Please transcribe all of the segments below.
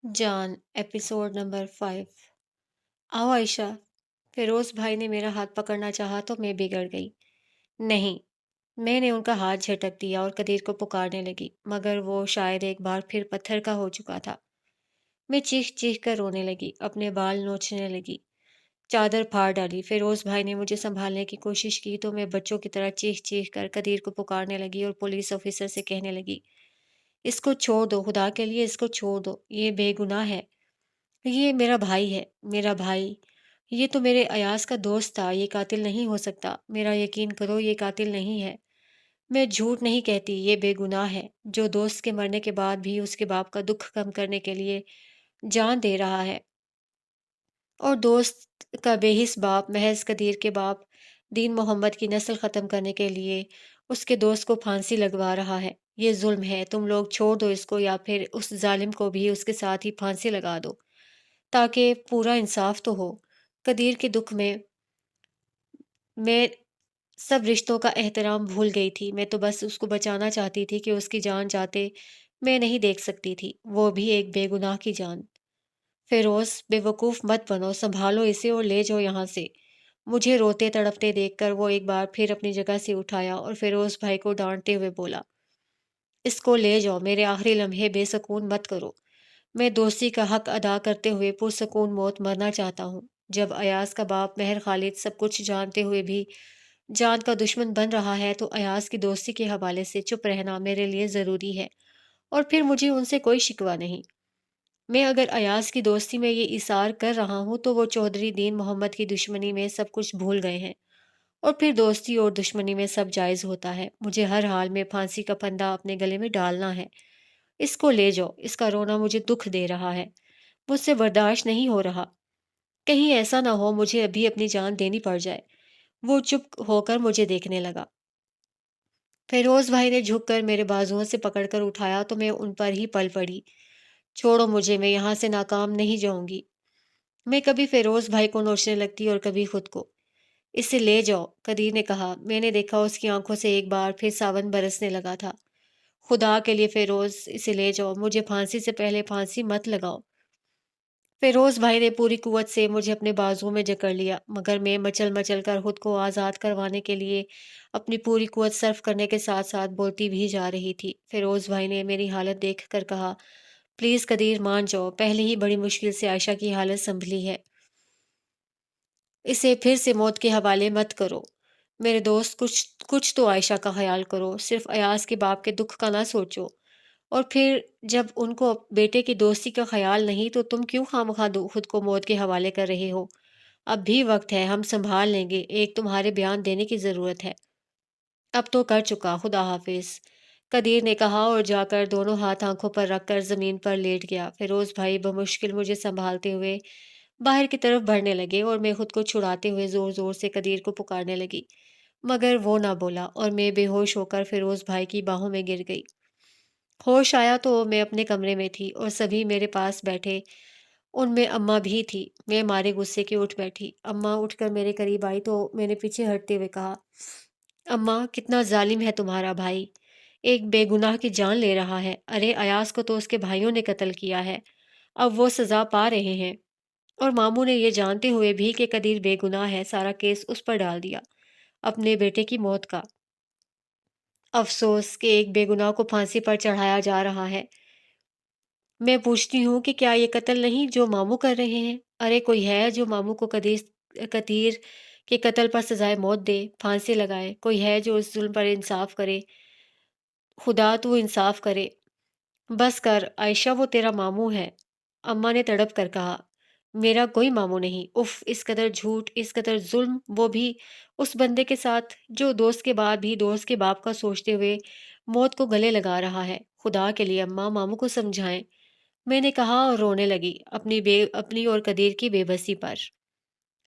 जान episode number 5। आओ आयशा। फिरोज भाई ने मेरा हाथ पकड़ना चाहा तो मैं बिगड़ गई। नहीं, मैंने उनका हाथ झटक दिया और कदीर को पुकारने लगी, मगर वो शायद एक बार फिर पत्थर का हो चुका था। मैं चीख चीख कर रोने लगी, अपने बाल नोचने लगी, चादर फाड़ डाली। फिरोज भाई ने मुझे संभालने की कोशिश की तो मैं बच्चों की तरह चीख चीख कर कदीर को पुकारने लगी और पुलिस ऑफिसर से कहने लगी, इसको छोड़ दो, खुदा के लिए इसको छोड़ दो, ये बेगुनाह है। ये मेरा भाई है, मेरा भाई। ये तो मेरे अयाज का दोस्त था, ये कातिल नहीं हो सकता। मेरा यकीन करो, ये कातिल नहीं है। मैं झूठ नहीं कहती, ये बेगुनाह है, जो दोस्त के मरने के बाद भी उसके बाप का दुख कम करने के लिए जान दे रहा है। और दोस्त का बेहिस बाप महज कदीर के बाप दीन मोहम्मद की नस्ल ख़त्म करने के लिए उसके दोस्त को फांसी लगवा रहा है। ये जुल्म है, तुम लोग छोड़ दो इसको, या फिर उस जालिम को भी उसके साथ ही फांसी लगा दो, ताकि पूरा इंसाफ तो हो। कदीर के दुख में मैं सब रिश्तों का एहतराम भूल गई थी। मैं तो बस उसको बचाना चाहती थी कि उसकी जान जाते मैं नहीं देख सकती थी, वो भी एक बेगुनाह की जान। फिरोज, बेवकूफ़ मत बनो, संभालो इसे और ले जाओ यहाँ से। मुझे रोते तड़पते देखकर वो एक बार फिर अपनी जगह से उठाया और फिरोज भाई को डांटते हुए बोला, इसको ले जाओ, मेरे आखिरी लम्हे बेसकून मत करो। मैं दोस्ती का हक अदा करते हुए पुरसकून मौत मरना चाहता हूँ। जब अयाज का बाप मेहर खालिद सब कुछ जानते हुए भी जान का दुश्मन बन रहा है, तो अयाज की दोस्ती के हवाले से चुप रहना मेरे लिए ज़रूरी है। और फिर मुझे उनसे कोई शिकवा नहीं। मैं अगर अयाज की दोस्ती में ये इसार कर रहा हूँ तो वो चौधरी दीन मोहम्मद की दुश्मनी में सब कुछ भूल गए हैं। और फिर दोस्ती और दुश्मनी में सब जायज़ होता है। मुझे हर हाल में फांसी का फंदा अपने गले में डालना है। इसको ले जाओ, इसका रोना मुझे दुख दे रहा है, मुझसे बर्दाश्त नहीं हो रहा। कहीं ऐसा ना हो मुझे अभी अपनी जान देनी पड़ जाए। वो चुप होकर मुझे देखने लगा। फिरोज भाई ने झुककर मेरे बाजुओं से पकड़कर उठाया तो मैं उन पर ही पल पड़ी। छोड़ो मुझे, मैं यहाँ से नाकाम नहीं जाऊंगी। मैं कभी फिरोज भाई को नोचने लगती और कभी खुद को। इसे ले जाओ, कदीर ने कहा। मैंने देखा उसकी आंखों से एक बार फिर सावन बरसने लगा था। खुदा के लिए फिरोज, इसे ले जाओ, मुझे फांसी से पहले फांसी मत लगाओ। फिरोज भाई ने पूरी कुव्वत से मुझे अपने बाजुओं में जकड़ लिया, मगर मैं मचल मचल कर खुद को आज़ाद करवाने के लिए अपनी पूरी कुव्वत सर्फ करने के साथ साथ बोलती भी जा रही थी। फिरोज भाई ने मेरी हालत देख कर कहा, प्लीज़ कदीर मान जाओ, पहले ही बड़ी मुश्किल से आयशा की हालत संभली है, इसे फिर से मौत के हवाले मत करो। मेरे दोस्त, कुछ कुछ तो आयशा का ख्याल करो, सिर्फ अयाज के बाप के दुख का ना सोचो। और फिर जब उनको बेटे की दोस्ती का ख्याल नहीं, तो तुम क्यों खामखा खुद को मौत के हवाले कर रहे हो? अब भी वक्त है, हम संभाल लेंगे। एक तुम्हारे बयान देने की ज़रूरत है। अब तो कर चुका, खुदा हाफिज, कदीर ने कहा और जाकर दोनों हाथ आंखों पर रखकर ज़मीन पर लेट गया। फिरोज भाई बमुश्किल मुझे संभालते हुए बाहर की तरफ बढ़ने लगे और मैं खुद को छुड़ाते हुए ज़ोर ज़ोर से कदीर को पुकारने लगी, मगर वो ना बोला और मैं बेहोश होकर फिरोज भाई की बाहों में गिर गई। होश आया तो मैं अपने कमरे में थी और सभी मेरे पास बैठे, उनमें अम्मा भी थी। मैं मारे गुस्से की उठ बैठी। अम्मा उठकर मेरे करीब आई तो मैंने पीछे हटते हुए कहा, अम्मा, कितना जालिम है तुम्हारा भाई, एक बेगुनाह की जान ले रहा है। अरे अयास को तो उसके भाइयों ने कत्ल किया है, अब वो सजा पा रहे हैं। और मामू ने ये जानते हुए भी कि कदीर बेगुनाह है, सारा केस उस पर डाल दिया, अपने बेटे की मौत का। अफसोस कि एक बेगुनाह को फांसी पर चढ़ाया जा रहा है। मैं पूछती हूँ कि क्या ये कत्ल नहीं जो मामू कर रहे हैं? अरे कोई है जो मामू को कतीर के कत्ल पर सजाए मौत दे, फांसी लगाए? कोई है जो इस जुल्म पर इंसाफ करे? खुदा तू इंसाफ करे। बस कर आयशा, वो तेरा मामू है। अम्मा ने तड़प कर कहा, मेरा कोई मामू नहीं। उफ, इस कदर झूठ, इस कदर जुल्म, वो भी उस बंदे के साथ जो दोस्त के बाद भी दोस्त के बाप का सोचते हुए मौत को गले लगा रहा है। खुदा के लिए अम्मा, मामू को समझाएं, मैंने कहा और रोने लगी अपनी और कदीर की बेबसी पर।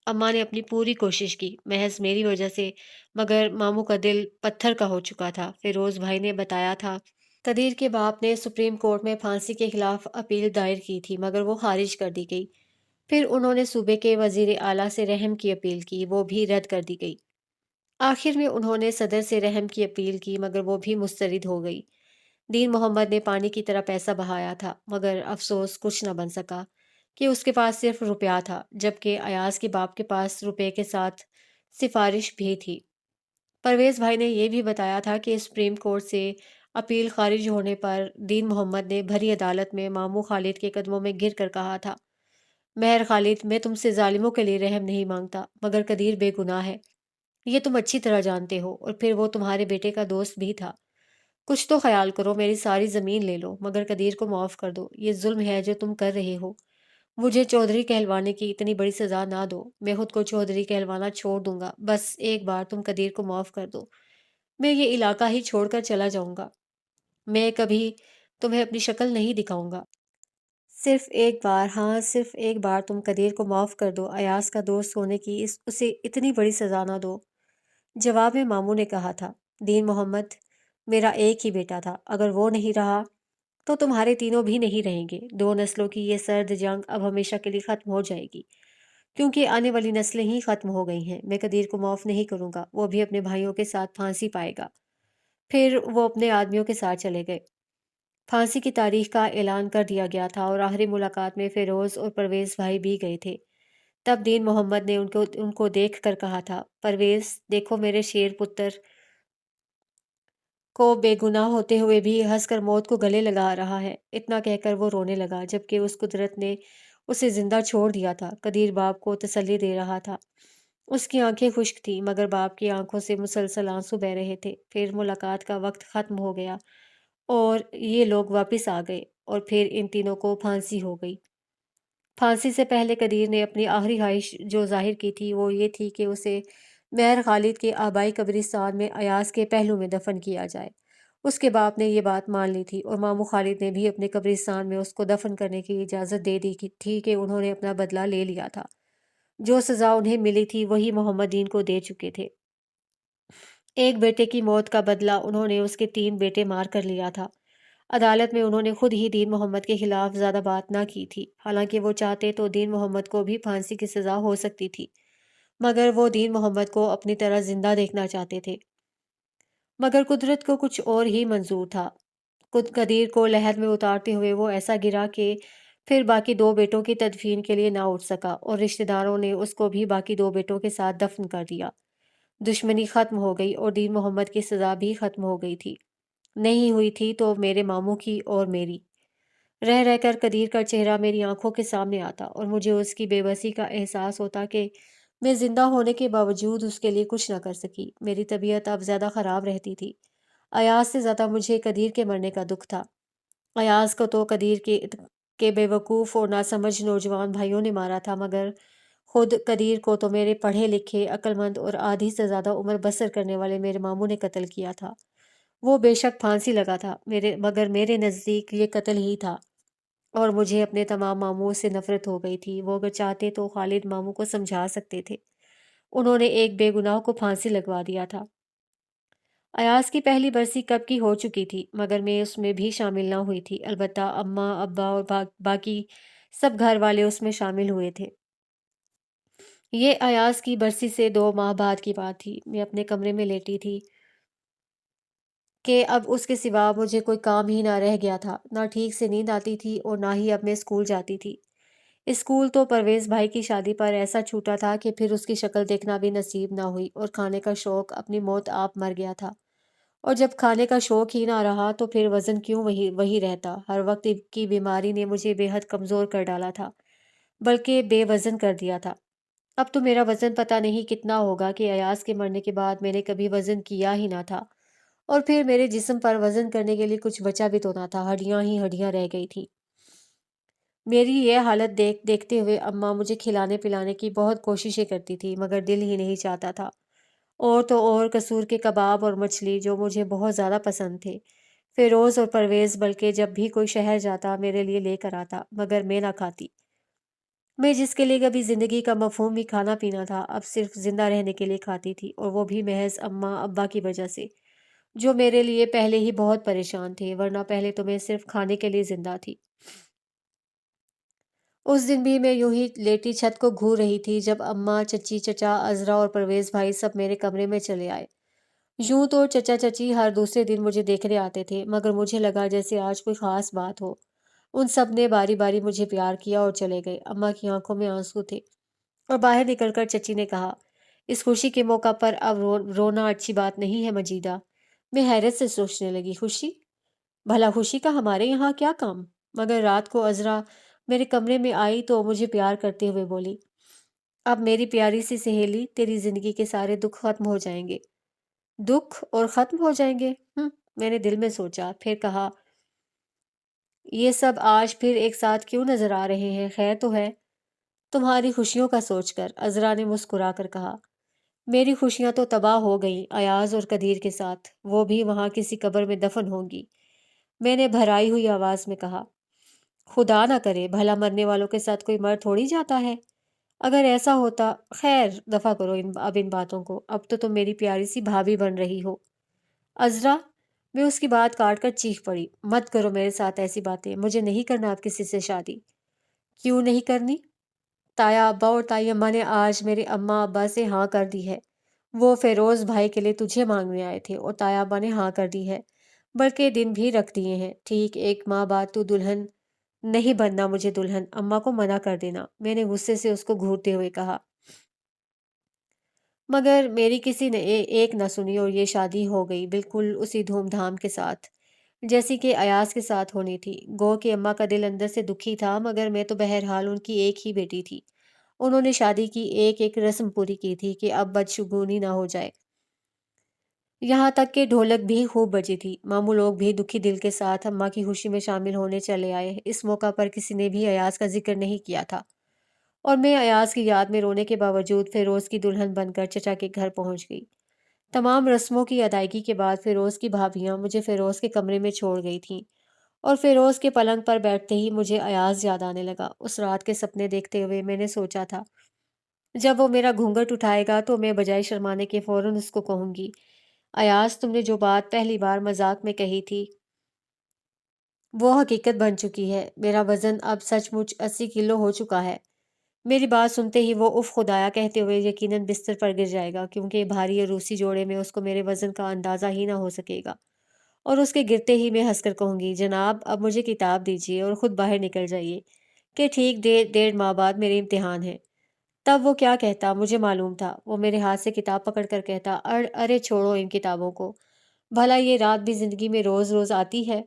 अम्मा ने अपनी पूरी कोशिश की, महज मेरी वजह से, मगर मामू का दिल पत्थर का हो चुका था। फिरोज भाई ने बताया था, कदीर के बाप ने सुप्रीम कोर्ट में फांसी के खिलाफ अपील दायर की थी, मगर वो खारिज कर दी गई। फिर उन्होंने सूबे के वजीर आला से रहम की अपील की, वो भी रद्द कर दी गई। आखिर में उन्होंने सदर से रहम की अपील की, मगर वो भी मुस्तरद हो गई। دین محمد نے پانی کی طرح پیسہ بہایا تھا، مگر افسوس کچھ نہ بن سکا کہ اس کے پاس صرف روپیہ تھا، جبکہ ایاز کے باپ کے پاس روپے کے ساتھ سفارش بھی تھی۔ پرویز بھائی نے یہ بھی بتایا تھا کہ سپریم کورٹ سے اپیل خارج ہونے پر دین محمد نے بھری عدالت میں ماموں خالد کے قدموں میں گر کر کہا تھا، مہر خالد، میں تم سے ظالموں کے لیے رحم نہیں مانگتا، مگر قدیر بے گناہ ہے، یہ تم اچھی طرح جانتے ہو، اور پھر وہ تمہارے بیٹے کا دوست بھی تھا۔ کچھ تو خیال کرو، میری ساری زمین لے لو مگر قدیر کو معاف کر دو، یہ ظلم ہے جو تم کر رہے ہو۔ مجھے چودھری کہلوانے کی اتنی بڑی سزا نہ دو، میں خود کو چودھری کہلوانا چھوڑ دوں گا، بس ایک بار تم قدیر کو معاف کر دو، میں یہ علاقہ ہی چھوڑ کر چلا جاؤں گا، میں کبھی تمہیں اپنی شکل نہیں دکھاؤں گا۔ صرف ایک بار، ہاں صرف ایک بار تم قدیر کو معاف کر دو، ایاز کا دوست ہونے کی اسے اتنی بڑی سزا نہ دو۔ جواب میں ماموں نے کہا تھا، دین محمد میرا ایک ہی بیٹا تھا، اگر وہ نہیں رہا تو تمہارے تینوں بھی نہیں رہیں گے، دو نسلوں کی یہ سرد جنگ اب ہمیشہ کے لیے ختم ہو جائے گی، کیونکہ آنے والی نسلیں ہی ختم ہو گئی ہیں۔ میں قدیر کو معاف نہیں کروں گا، وہ بھی اپنے بھائیوں کے ساتھ پھانسی پائے گا۔ پھر وہ اپنے آدمیوں کے ساتھ چلے گئے۔ پھانسی کی تاریخ کا اعلان کر دیا گیا تھا اور آخری ملاقات میں فیروز اور پرویز بھائی بھی گئے تھے۔ تب دین محمد نے ان کو دیکھ کر کہا تھا، پرویز دیکھو میرے شیر پتر کو بے گناہ ہوتے ہوئے بھی ہنس کر موت کو گلے لگا رہا ہے۔ اتنا کہہ کر وہ رونے لگا، جبکہ اس قدرت نے اسے زندہ چھوڑ دیا تھا۔ قدیر باپ کو تسلی دے رہا تھا، اس کی آنکھیں خشک تھیں، مگر باپ کی آنکھوں سے مسلسل آنسو بہہ رہے تھے۔ پھر ملاقات کا وقت ختم ہو گیا اور یہ لوگ واپس آ گئے، اور پھر ان تینوں کو پھانسی ہو گئی۔ پھانسی سے پہلے قدیر نے اپنی آخری خواہش جو ظاہر کی تھی وہ یہ تھی کہ اسے مہر خالد کے آبائی قبرستان میں ایاز کے پہلو میں دفن کیا جائے۔ اس کے باپ نے یہ بات مان لی تھی، اور ماموں خالد نے بھی اپنے قبرستان میں اس کو دفن کرنے کی اجازت دے دی تھی کہ انہوں نے اپنا بدلہ لے لیا تھا۔ جو سزا انہیں ملی تھی وہی محمد دین کو دے چکے تھے۔ ایک بیٹے کی موت کا بدلہ انہوں نے اس کے 3 بیٹے مار کر لیا تھا۔ عدالت میں انہوں نے خود ہی دین محمد کے خلاف زیادہ بات نہ کی تھی، حالانکہ وہ چاہتے تو دین محمد کو بھی پھانسی کی سزا ہو سکتی تھی، مگر وہ دین محمد کو اپنی طرح زندہ دیکھنا چاہتے تھے۔ مگر قدرت کو کچھ اور ہی منظور تھا۔ قدیر کو لحد میں اتارتے ہوئے وہ ایسا گرا کہ پھر باقی 2 بیٹوں کی تدفین کے لیے نہ اٹھ سکا، اور رشتہ داروں نے اس کو بھی باقی 2 بیٹوں کے ساتھ دفن کر دیا۔ دشمنی ختم ہو گئی اور دین محمد کی سزا بھی ختم ہو گئی تھی، نہیں ہوئی تھی تو میرے ماموں کی اور میری۔ رہ رہ کر قدیر کا چہرہ میری آنکھوں کے سامنے آتا، اور مجھے اس کی بے بسی کا احساس ہوتا کہ میں زندہ ہونے کے باوجود اس کے لیے کچھ نہ کر سکی۔ میری طبیعت اب زیادہ خراب رہتی تھی۔ ایاز سے زیادہ مجھے قدیر کے مرنے کا دکھ تھا۔ ایاز کو تو قدیر کے بے وقوف اور ناسمجھ نوجوان بھائیوں نے مارا تھا، مگر خود قدیر کو تو میرے پڑھے لکھے، عقل مند اور آدھی سے زیادہ عمر بسر کرنے والے میرے ماموں نے قتل کیا تھا۔ وہ بے شک پھانسی لگا تھا، مگر میرے نزدیک یہ قتل ہی تھا، اور مجھے اپنے تمام ماموں سے نفرت ہو گئی تھی۔ وہ اگر چاہتے تو خالد ماموں کو سمجھا سکتے تھے، انہوں نے ایک بے گناہ کو پھانسی لگوا دیا تھا۔ ایاز کی پہلی برسی کب کی ہو چکی تھی، مگر میں اس میں بھی شامل نہ ہوئی تھی، البتہ اماں، ابا اور باقی سب گھر والے اس میں شامل ہوئے تھے۔ یہ ایاز کی برسی سے 2 ماہ بعد کی بات تھی۔ میں اپنے کمرے میں لیٹی تھی کہ اب اس کے سوا مجھے کوئی کام ہی نہ رہ گیا تھا، نہ ٹھیک سے نیند آتی تھی اور نہ ہی اب میں اسکول جاتی تھی۔ اسکول تو پرویز بھائی کی شادی پر ایسا چھوٹا تھا کہ پھر اس کی شکل دیکھنا بھی نصیب نہ ہوئی، اور کھانے کا شوق اپنی موت آپ مر گیا تھا، اور جب کھانے کا شوق ہی نہ رہا تو پھر وزن کیوں وہی رہتا۔ ہر وقت کی بیماری نے مجھے بے حد کمزور کر ڈالا تھا، بلکہ بے وزن کر دیا تھا۔ اب تو میرا وزن پتہ نہیں کتنا ہوگا کہ ایاز کے مرنے کے بعد میں نے کبھی وزن کیا ہی نہ تھا، اور پھر میرے جسم پر وزن کرنے کے لیے کچھ بچا بھی تو نہ تھا، ہڈیاں ہی ہڈیاں رہ گئی تھیں۔ میری یہ حالت دیکھتے ہوئے اماں مجھے کھلانے پلانے کی بہت کوششیں کرتی تھی، مگر دل ہی نہیں چاہتا تھا۔ اور تو اور قصور کے کباب اور مچھلی جو مجھے بہت زیادہ پسند تھے۔ فیروز اور پرویز بلکہ جب بھی کوئی شہر جاتا میرے لیے لے کر آتا، مگر میں نہ کھاتی۔ میں جس کے لیے کبھی زندگی کا مفہوم بھی کھانا پینا تھا، اب صرف زندہ رہنے کے لیے کھاتی تھی، اور وہ بھی محض اماں ابا کی وجہ سے، جو میرے لیے پہلے ہی بہت پریشان تھے، ورنہ پہلے تو میں صرف کھانے کے لیے زندہ تھی۔ اس دن بھی میں یوں ہی لیٹی چھت کو گھور رہی تھی جب اماں، چچی، چچا، عذرا اور پرویز بھائی سب میرے کمرے میں چلے آئے۔ यूं तो चचा चची हर दूसरे दिन मुझे देखने आते थे, मगर मुझे लगा जैसे आज कोई खास बात हो। उन सब ने बारी बारी मुझे प्यार किया और चले गए। अम्मा की आंखों में आंसू थे और बाहर निकलकर चची ने कहा, इस खुशी के मौका पर अब रोना अच्छी बात नहीं है मजीदा। मैं हैरत से सोचने लगी, खुशी? भला खुशी का हमारे यहाँ क्या काम? मगर रात को अजरा मेरे कमरे में आई तो मुझे प्यार करते हुए बोली, अब मेरी प्यारी सी सहेली, तेरी जिंदगी के सारे दुख खत्म हो जाएंगे। दुख और खत्म हो जाएंगे? मैंने दिल में सोचा, फिर कहा, ये सब आज फिर एक साथ क्यों नजर आ रहे हैं? खैर तो है? तुम्हारी खुशियों का सोचकर, अजरा ने मुस्कुरा कर कहा, मेरी खुशियां तो तबाह हो गईं अयाज और कदीर के साथ। वो भी वहां किसी कब्र में दफन होंगी। मैंने भराई हुई आवाज में कहा, खुदा ना करे, भला मरने वालों के साथ कोई मर थोड़ी जाता है। अगर ऐसा होता, खैर दफा करो इन बातों को। अब तो तुम मेरी प्यारी सी भाभी बन रही हो। अजरा, मैं उसकी बात काट कर चीख पड़ी, मत करो मेरे साथ ऐसी बातें, मुझे नहीं करना अब किसी से शादी। क्यों नहीं करनी? ताया अब्बा और ताई अम्मा ने आज मेरे अम्मा अब्बा से हाँ कर दी है। वो फेरोज भाई के लिए तुझे मांगने आए थे और ताया अब्बा ने हाँ कर दी है, बल्कि दिन भी रख दिए हैं। ठीक एक माह बाद तू दुल्हन नहीं बनना, मुझे दुल्हन। अम्मा को मना कर देना, मैंने गुस्से से उसको घूरते हुए कहा। मगर मेरी किसी ने एक न सुनी और ये शादी हो गई बिल्कुल उसी धूमधाम के साथ जैसी कि अयाज के साथ होनी थी। गो कि अम्मा का दिल अंदर से दुखी था, मगर मैं तो बहरहाल उनकी एक ही बेटी थी। उन्होंने शादी की एक एक रस्म पूरी की थी कि अब बदशगुनी ना हो जाए। यहाँ तक कि ढोलक भी खूब बजी थी। मामू लोग भी दुखी दिल के साथ अम्मा की खुशी में शामिल होने चले आए। इस मौका पर किसी ने भी अयाज का जिक्र नहीं किया था और मैं अयाज की याद में रोने के बावजूद फिरोज की दुल्हन बनकर चचा के घर पहुंच गई। तमाम रस्मों की अदायगी के बाद फिरोज की भाभियां मुझे फिरोज के कमरे में छोड़ गई थीं और फिरोज के पलंग पर बैठते ही मुझे अयाज याद आने लगा। उस रात के सपने देखते हुए मैंने सोचा था, जब वो मेरा घूंघट उठाएगा तो मैं बजाय शर्माने के फौरन उसको कहूंगी, अयाज, तुमने जो बात पहली बार मजाक में कही थी वो हकीकत बन चुकी है। मेरा वजन अब सचमुच 80 किलो हो चुका है। मेरी बात सुनते ही वो उफ खुदाया कहते हुए यकीनन बिस्तर पर गिर जाएगा, क्योंकि भारी और रूसी जोड़े में उसको मेरे वजन का अंदाजा ही ना हो सकेगा। और उसके गिरते ही मैं हंसकर कहूंगी, जनाब अब मुझे किताब दीजिए और खुद बाहर निकल जाइए कि ठीक 1.5 माह बाद मेरे इम्तिहान है। तब वो क्या कहता मुझे मालूम था। वो मेरे हाथ से किताब पकड़ कर कहता, अरे छोड़ो इन किताबों को, भला ये रात भी जिंदगी में रोज रोज आती है।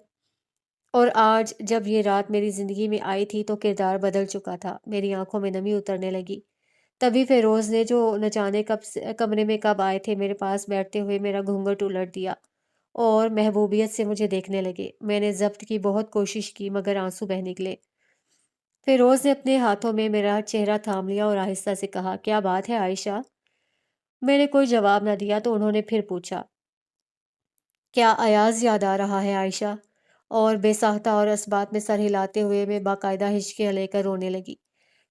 और आज जब ये रात मेरी जिंदगी में आई थी तो किरदार बदल चुका था। मेरी आंखों में नमी उतरने लगी। तभी फिरोज ने, जो न जाने कमरे में कब आए थे, मेरे पास बैठते हुए मेरा घूंघट उलट दिया और महबूबियत से मुझे देखने लगे। मैंने जब्त की बहुत कोशिश की, मगर आंसू बह निकले। फिरोज ने अपने हाथों में मेरा चेहरा थाम लिया और आहिस्ता से कहा, क्या बात है आयशा? मैंने कोई जवाब न दिया तो उन्होंने फिर पूछा, क्या अयाज याद आ रहा है आयशा? और बेसाख्ता और इस्बात में सर हिलाते हुए मैं बाकायदा हिचकियां लेकर रोने लगी।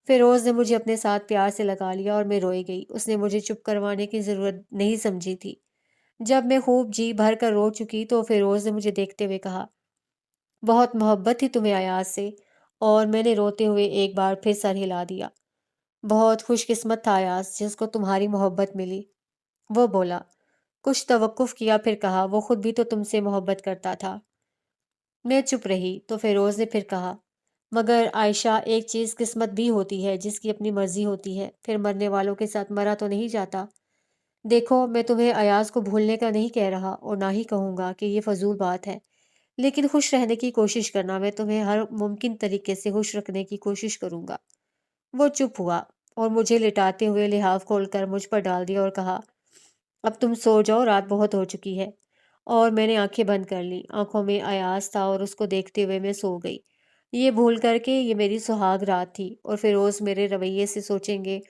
फिरोज ने मुझे अपने साथ प्यार से लगा लिया और मैं रोई गई। उसने मुझे चुप करवाने की जरूरत नहीं समझी थी। जब मैं खूब जी भर कर रो चुकी तो फिरोज ने मुझे देखते हुए कहा, बहुत मोहब्बत थी तुम्हें अयाज से। और मैंने रोते हुए एक बार फिर सर हिला दिया। बहुत खुशकिस्मत था अयाज जिसको तुम्हारी मोहब्बत मिली, वो बोला। कुछ तवक्कुफ किया, फिर कहा, वो खुद भी तो तुमसे मोहब्बत करता था। मैं चुप रही तो फिरोज ने फिर कहा, मगर आयशा, एक चीज किस्मत भी होती है जिसकी अपनी मर्जी होती है, फिर मरने वालों के साथ मरा तो नहीं जाता। देखो, मैं तुम्हें अयाज को भूलने का नहीं कह रहा और ना ही कहूंगा कि ये फजूल बात है, लेकिन खुश रहने की कोशिश करना। मैं तुम्हें हर मुमकिन तरीके से खुश रखने की कोशिश करूंगा। वो चुप हुआ और मुझे लिटाते हुए लिहाफ खोलकर मुझ पर डाल दिया और कहा, अब तुम सो जाओ, रात बहुत हो चुकी है। और मैंने आंखें बंद कर ली। आंखों में अयाज था और उसको देखते हुए मैं सो गई, ये भूल करके ये मेरी सुहाग रात थी और फिरोज मेरे रवैये से सोचेंगे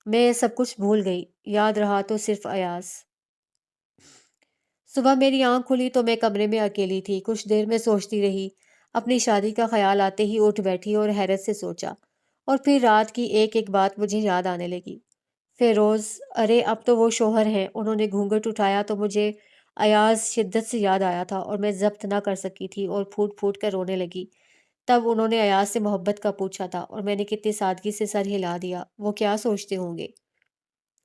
मैं सब कुछ भूल गई, याद रहा तो सिर्फ अयाज। सुबह मेरी आंख खुली तो मैं कमरे में अकेली थी। कुछ देर में सोचती रही। अपनी शादी का ख्याल आते ही उठ बैठी और हैरत से सोचा, और फिर रात की एक एक बात मुझे याद आने लगी। फिरोज, अरे अब तो वो शोहर हैं। उन्होंने घूंघट उठाया तो मुझे अयाज शिद्दत से याद आया था और मैं जब्त ना कर सकी थी और फूट फूट कर रोने लगी। तब उन्होंने अयाज से मोहब्बत का पूछा था और मैंने कितनी सादगी से सर हिला दिया। वो क्या सोचते होंगे?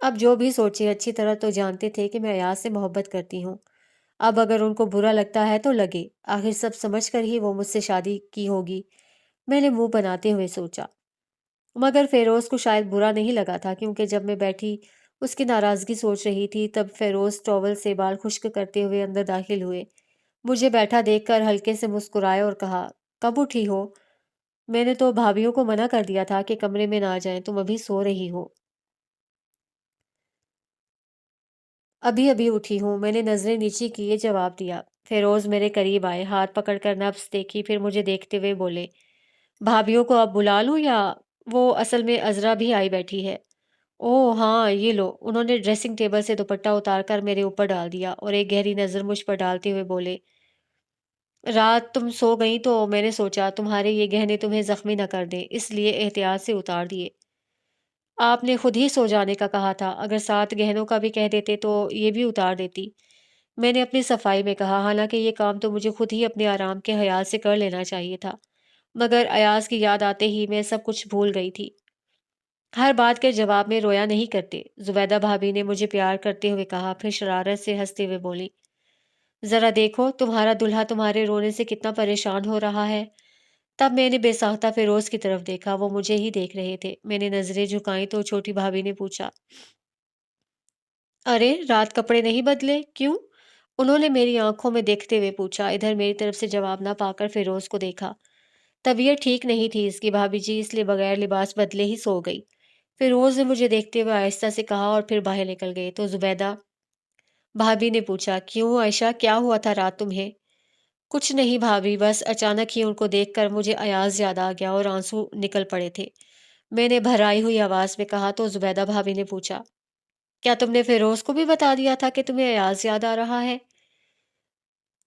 अब जो भी सोचे, अच्छी तरह तो जानते थे कि मैं अयाज से मोहब्बत करती हूँ। अब अगर उनको बुरा लगता है तो लगे, आखिर सब समझ कर ही वो मुझसे शादी की होगी, मैंने मुंह बनाते हुए सोचा। मगर फेरोज को शायद बुरा नहीं लगा था, क्योंकि जब मैं बैठी उसकी नाराजगी सोच रही थी, तब फेरोज टॉवल से बाल खुश्क करते हुए अंदर दाखिल हुए। मुझे बैठा देखकर हल्के से मुस्कुराए और कहा, कब उठी हो? मैंने तो भाभीियों को मना कर दिया था कि कमरे में ना जाएं, तुम अभी सो रही हो। अभी अभी उठी हूँ, मैंने नजरें नीची किए जवाब दिया। फेरोज मेरे करीब आए, हाथ पकड़कर नब्ज देखी, फिर मुझे देखते हुए बोले, भाभीियों को अब बुला लूं या? वो असल में अजरा भी आई बैठी है। ओह हाँ, ये लो। उन्होंने ड्रेसिंग टेबल से दुपट्टा उतारकर मेरे ऊपर डाल दिया और एक गहरी नजर मुझ पर डालते हुए बोले, रात तुम सो गई तो मैंने सोचा तुम्हारे ये गहने तुम्हें जख्मी न कर दें, इसलिए एहतियात से उतार दिए। आपने खुद ही सो जाने का कहा था, अगर साथ गहनों का भी कह देते तो ये भी उतार देती। मैंने अपनी सफाई में कहा, हालांकि ये काम तो मुझे खुद ही अपने आराम के ख्याल से कर लेना चाहिए था, मगर अयाज की याद आते ही मैं सब कुछ भूल गई थी। हर बात के जवाब में रोया नहीं करते, जुबैदा भाभी ने मुझे प्यार करते हुए कहा, फिर शरारत से हंसते हुए बोली, जरा देखो तुम्हारा दुल्हा तुम्हारे रोने से कितना परेशान हो रहा है। तब मैंने बेसाख्ता फिरोज की तरफ देखा, वो मुझे ही देख रहे थे। मैंने नजरें झुकाई तो छोटी भाभी ने पूछा, अरे रात कपड़े नहीं बदले क्यों? उन्होंने मेरी आंखों में देखते हुए पूछा। इधर मेरी तरफ से जवाब ना पाकर फिरोज को देखा। तबीयत ठीक नहीं थी इसकी भाभी जी, इसलिए बगैर लिबास बदले ही सो गई। फिरोज ने मुझे देखते हुए आहिस्ता से कहा और फिर बाहर निकल गए। तो जुबैदा भाभी ने पूछा, क्यों आयशा, क्या हुआ था रात तुम्हें? कुछ नहीं भाभी, बस अचानक ही उनको देखकर मुझे अयाज याद आ गया और आंसू निकल पड़े थे। मैंने भराई हुई आवाज में कहा। तो जुबैदा भाभी ने पूछा, क्या तुमने फिरोज को भी बता दिया था कि तुम्हें अयाज याद आ रहा है?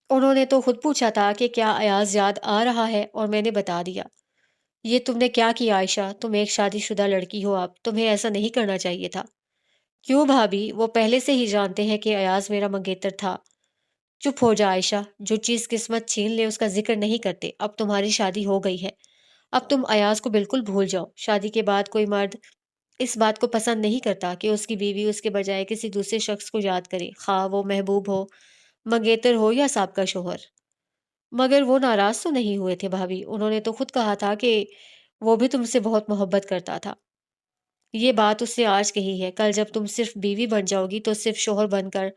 उन्होंने तो खुद पूछा था कि क्या अयाज याद आ रहा है और मैंने बता दिया। ये तुमने क्या किया आयशा, तुम एक शादीशुदा लड़की हो, अब तुम्हें ऐसा नहीं करना चाहिए था। क्यों भाभी, वो पहले से ही जानते हैं कि अयाज मेरा मंगेतर था। चुप हो जा आयशा, जो चीज किस्मत छीन ले उसका जिक्र नहीं करते। अब तुम्हारी शादी हो गई है, अब तुम अयाज को बिल्कुल भूल जाओ। शादी के बाद कोई मर्द इस बात को पसंद नहीं करता कि उसकी बीवी उसके बजाय किसी दूसरे शख्स को याद करे, खा वो महबूब हो, मंगेतर हो या साबका शोहर। मगर वो नाराज तो नहीं हुए थे भाभी, उन्होंने तो खुद कहा था कि वो भी तुमसे बहुत मोहब्बत करता था। ये बात उससे आज कही है, कल जब तुम सिर्फ बीवी बन जाओगी तो सिर्फ शोहर बनकर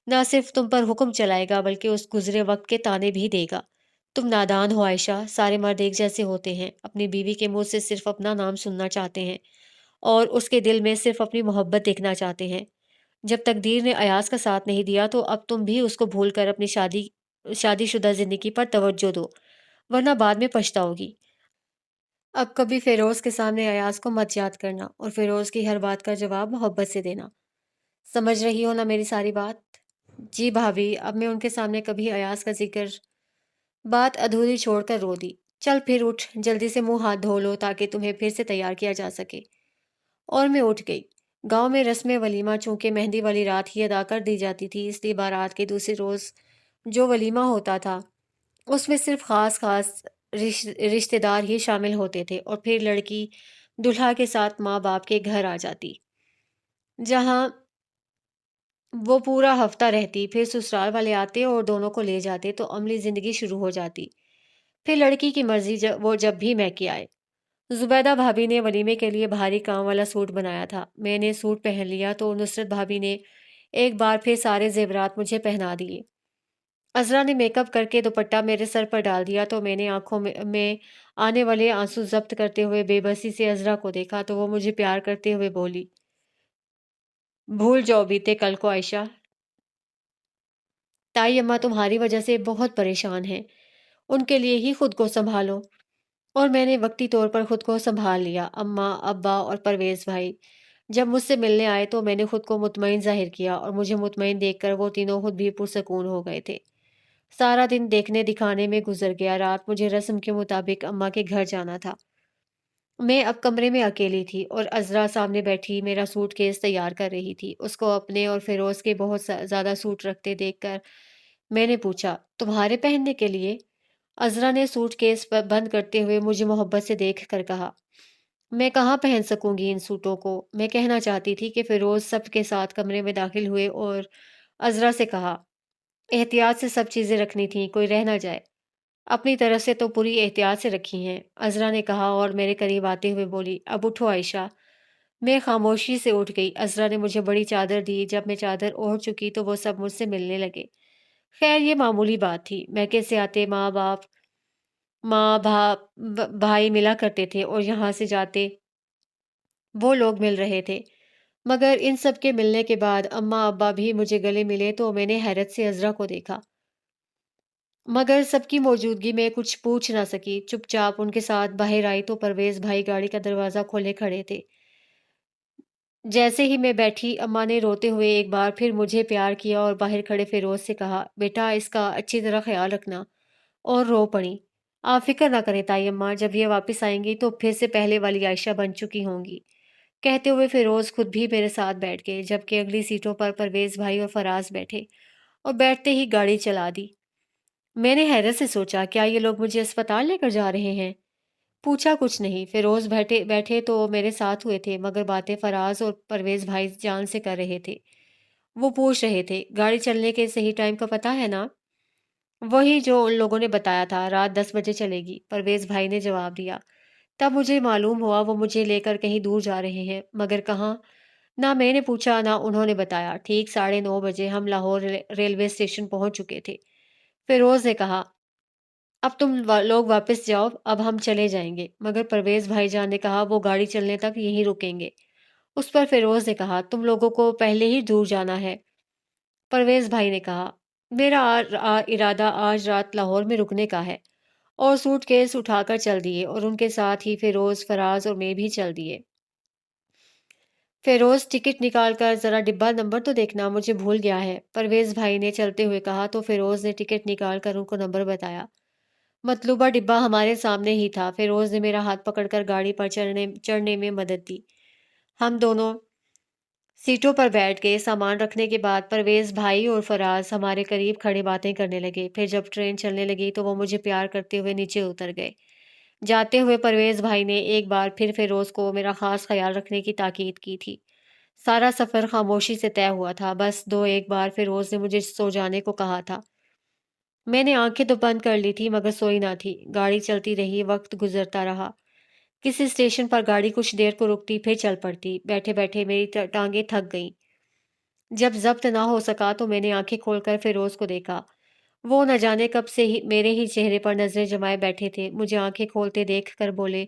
ना सिर्फ तुम पर हुक्म चलाएगा, बल्कि उस गुजरे वक्त के ताने भी देगा। तुम नादान हो आयशा, सारे मर्द एक जैसे होते हैं, अपनी बीवी के मुंह से सिर्फ अपना नाम सुनना चाहते हैं और उसके दिल में सिर्फ अपनी मोहब्बत देखना चाहते हैं। जब तकदीर ने अयाज का साथ नहीं दिया तो अब तुम भी उसको भूलकर अपनी शादीशुदा जिंदगी पर तवज्जो दो, वरना बाद में पछताओगी। अब कभी फिरोज के सामने अयाज को मत याद करना और फिरोज की हर बात का जवाब मोहब्बत से देना। समझ रही हो ना मेरी सारी बात? जी भाभी, अब मैं उनके सामने कभी अयाज का जिक्र। बात अधूरी छोड़कर रो दी। चल फिर उठ, जल्दी से मुंह हाथ धो लो ताकि तुम्हें फिर से तैयार किया जा सके। और मैं उठ गई। गांव में रस्म वलीमा चूंकि मेहंदी वाली रात ही अदा कर दी जाती थी, इसलिए बारात के दूसरे रोज जो वलीमा होता था उसमें सिर्फ खास खास रिश्तेदार ही शामिल होते थे और फिर लड़की दुल्हा के साथ माँ बाप के घर आ जाती, जहाँ वो पूरा हफ्ता रहती। फिर ससुराल वाले आते और दोनों को ले जाते तो अमली जिंदगी शुरू हो जाती। फिर लड़की की मर्जी, वो जब भी मैके आए। जुबैदा भाभी ने वलीमे के लिए भारी काम वाला सूट बनाया था। मैंने सूट पहन लिया तो नुसरत भाभी ने एक बार फिर सारे जेवरात मुझे पहना दिए। अज़रा ने मेकअप करके दुपट्टा मेरे सर पर डाल दिया तो मैंने आंखों में आने वाले आंसू जब्त करते हुए बेबसी से अज़रा को देखा तो वो मुझे प्यार करते हुए बोली, भूल जाओ बीते कल को आयशा। ताई अम्मा तुम्हारी वजह से बहुत परेशान हैं, उनके लिए ही खुद को संभालो। और मैंने वक्ती तौर पर खुद को संभाल लिया। अम्मा, अब्बा और परवेज भाई जब मुझसे मिलने आए तो मैंने खुद को मुतमईन जाहिर किया और मुझे मुतमईन देखकर वो तीनों खुद भी पुरसकून हो गए थे। सारा दिन देखने दिखाने में गुजर गया। रात मुझे रस्म के मुताबिक अम्मा के घर जाना था। मैं अब कमरे में अकेली थी और अज़रा सामने बैठी मेरा सूटकेस तैयार कर रही थी। उसको अपने और फिरोज के बहुत ज़्यादा सूट रखते देखकर मैंने पूछा, तुम्हारे पहनने के लिए? अज़रा ने सूटकेस बंद करते हुए मुझे मोहब्बत से देख कर कहा, میں کہاں پہن سکوں گی ان سوٹوں کو؟ میں کہنا چاہتی تھی کہ فیروز سب کے ساتھ کمرے میں داخل ہوئے اور عذرا سے کہا، احتیاط سے سب چیزیں رکھنی تھیں، کوئی رہ نہ جائے۔ اپنی طرف سے تو پوری احتیاط سے رکھی ہیں، عذرا نے کہا اور میرے قریب آتے ہوئے بولی، اب اٹھو عائشہ۔ میں خاموشی سے اٹھ گئی۔ عذرا نے مجھے بڑی چادر دی۔ جب میں چادر اوڑھ چکی تو وہ سب مجھ سے ملنے لگے۔ خیر یہ معمولی بات تھی۔ میکے سے آتے ماں بھائی ملا کرتے تھے اور یہاں سے جاتے وہ لوگ مل رہے تھے، مگر ان سب کے ملنے کے بعد اماں ابا بھی مجھے گلے ملے تو میں نے حیرت سے عذرا کو دیکھا، مگر سب کی موجودگی میں کچھ پوچھ نہ سکی۔ چپ چاپ ان کے ساتھ باہر آئی تو پرویز بھائی گاڑی کا دروازہ کھولے کھڑے تھے۔ جیسے ہی میں بیٹھی اماں نے روتے ہوئے ایک بار پھر مجھے پیار کیا اور باہر کھڑے فیروز سے کہا، بیٹا اس کا اچھی طرح خیال رکھنا، اور رو پڑی۔ آپ فکر نہ کریں تائی اماں، جب یہ واپس آئیں گی تو پھر سے پہلے والی عائشہ بن چکی ہوں گی۔ کہتے ہوئے فیروز خود بھی میرے ساتھ بیٹھ گئے، جبکہ اگلی سیٹوں پر پرویز بھائی اور فراز بیٹھے، اور بیٹھتے ہی گاڑی چلا دی۔ میں نے حیرت سے سوچا، کیا یہ لوگ مجھے اسپتال لے کر جا رہے ہیں؟ پوچھا کچھ نہیں۔ فیروز بیٹھے بیٹھے تو میرے ساتھ ہوئے تھے، مگر باتیں فراز اور پرویز بھائی جان سے کر رہے تھے۔ وہ پوچھ رہے تھے، گاڑی چلنے کے صحیح ٹائم کا پتہ ہے نا؟ وہی جو ان لوگوں نے بتایا تھا، رات 10 بجے چلے گی، پرویز بھائی نے جواب دیا۔ تب مجھے معلوم ہوا وہ مجھے لے کر کہیں دور جا رہے ہیں، مگر کہاں؟ نہ میں نے پوچھا نہ انہوں نے بتایا۔ ٹھیک 9:30 بجے ہم لاہور ریلوے اسٹیشن پہنچ چکے تھے۔ فیروز نے کہا، اب تم لوگ واپس جاؤ، اب ہم چلے جائیں گے، مگر پرویز بھائی جان نے کہا وہ گاڑی چلنے تک یہیں رکیں گے۔ اس پر فیروز نے کہا، تم لوگوں کو پہلے ہی دور جانا ہے۔ پرویز بھائی نے کہا، میرا ارادہ آج رات لاہور میں رکنے کا ہے، اور سوٹ کیس اٹھا کر چل دیے، اور ان کے ساتھ ہی فیروز، فراز اور میں بھی چل دیے۔ فیروز ٹکٹ نکال کر ذرا ڈبہ نمبر تو دیکھنا، مجھے بھول گیا ہے، پرویز بھائی نے چلتے ہوئے کہا تو فیروز نے ٹکٹ نکال کر ان کو نمبر بتایا۔ مطلوبہ ڈبہ ہمارے سامنے ہی تھا۔ فیروز نے میرا ہاتھ پکڑ کر گاڑی پر چڑھنے میں مدد دی۔ ہم دونوں سیٹوں پر بیٹھ گئے۔ سامان رکھنے کے بعد پرویز بھائی اور فراز ہمارے قریب کھڑے باتیں کرنے لگے۔ پھر جب ٹرین چلنے لگی تو وہ مجھے پیار کرتے ہوئے نیچے اتر گئے۔ جاتے ہوئے پرویز بھائی نے ایک بار پھر فیروز کو میرا خاص خیال رکھنے کی تاکید کی تھی۔ سارا سفر خاموشی سے طے ہوا تھا، بس ایک بار فیروز نے مجھے سو جانے کو کہا تھا۔ میں نے آنکھیں تو بند کر لی تھی، مگر سوئی نہ تھی۔ گاڑی چلتی رہی، وقت گزرتا رہا۔ کسی اسٹیشن پر گاڑی کچھ دیر کو رکتی، پھر چل پڑتی۔ بیٹھے بیٹھے میری ٹانگیں تھک گئیں۔ جب ضبط نہ ہو سکا تو میں نے آنکھیں کھول کر فیروز کو دیکھا۔ وہ نہ جانے کب سے ہی میرے ہی چہرے پر نظریں جمائے بیٹھے تھے۔ مجھے آنکھیں کھولتے دیکھ کر بولے،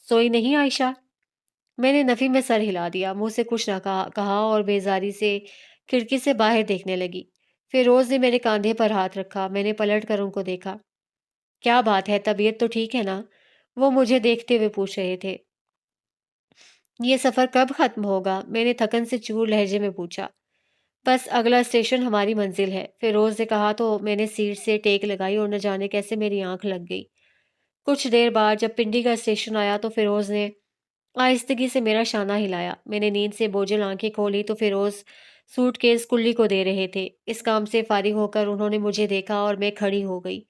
سوئی نہیں عائشہ؟ میں نے نفی میں سر ہلا دیا، منہ سے کچھ نہ کہا اور بیزاری سے کھڑکی سے باہر دیکھنے لگی۔ فیروز نے میرے کاندھے پر ہاتھ رکھا۔ میں نے پلٹ کر ان کو دیکھا۔ کیا بات ہے، طبیعت تو ٹھیک ہے نا؟ وہ مجھے دیکھتے ہوئے پوچھ رہے تھے۔ یہ سفر کب ختم ہوگا؟ میں نے تھکن سے چور لہجے میں پوچھا۔ بس اگلا اسٹیشن ہماری منزل ہے، فیروز نے کہا تو میں نے سیٹ سے ٹیک لگائی اور نہ جانے کیسے میری آنکھ لگ گئی۔ کچھ دیر بعد جب پنڈی کا اسٹیشن آیا تو فیروز نے آہستگی سے میرا شانہ ہلایا۔ میں نے نیند سے بوجھل آنکھیں کھولی تو فیروز سوٹ کیس کلی کو دے رہے تھے۔ اس کام سے فارغ ہو کر انہوں نے مجھے دیکھا اور میں کھڑی ہو گئی۔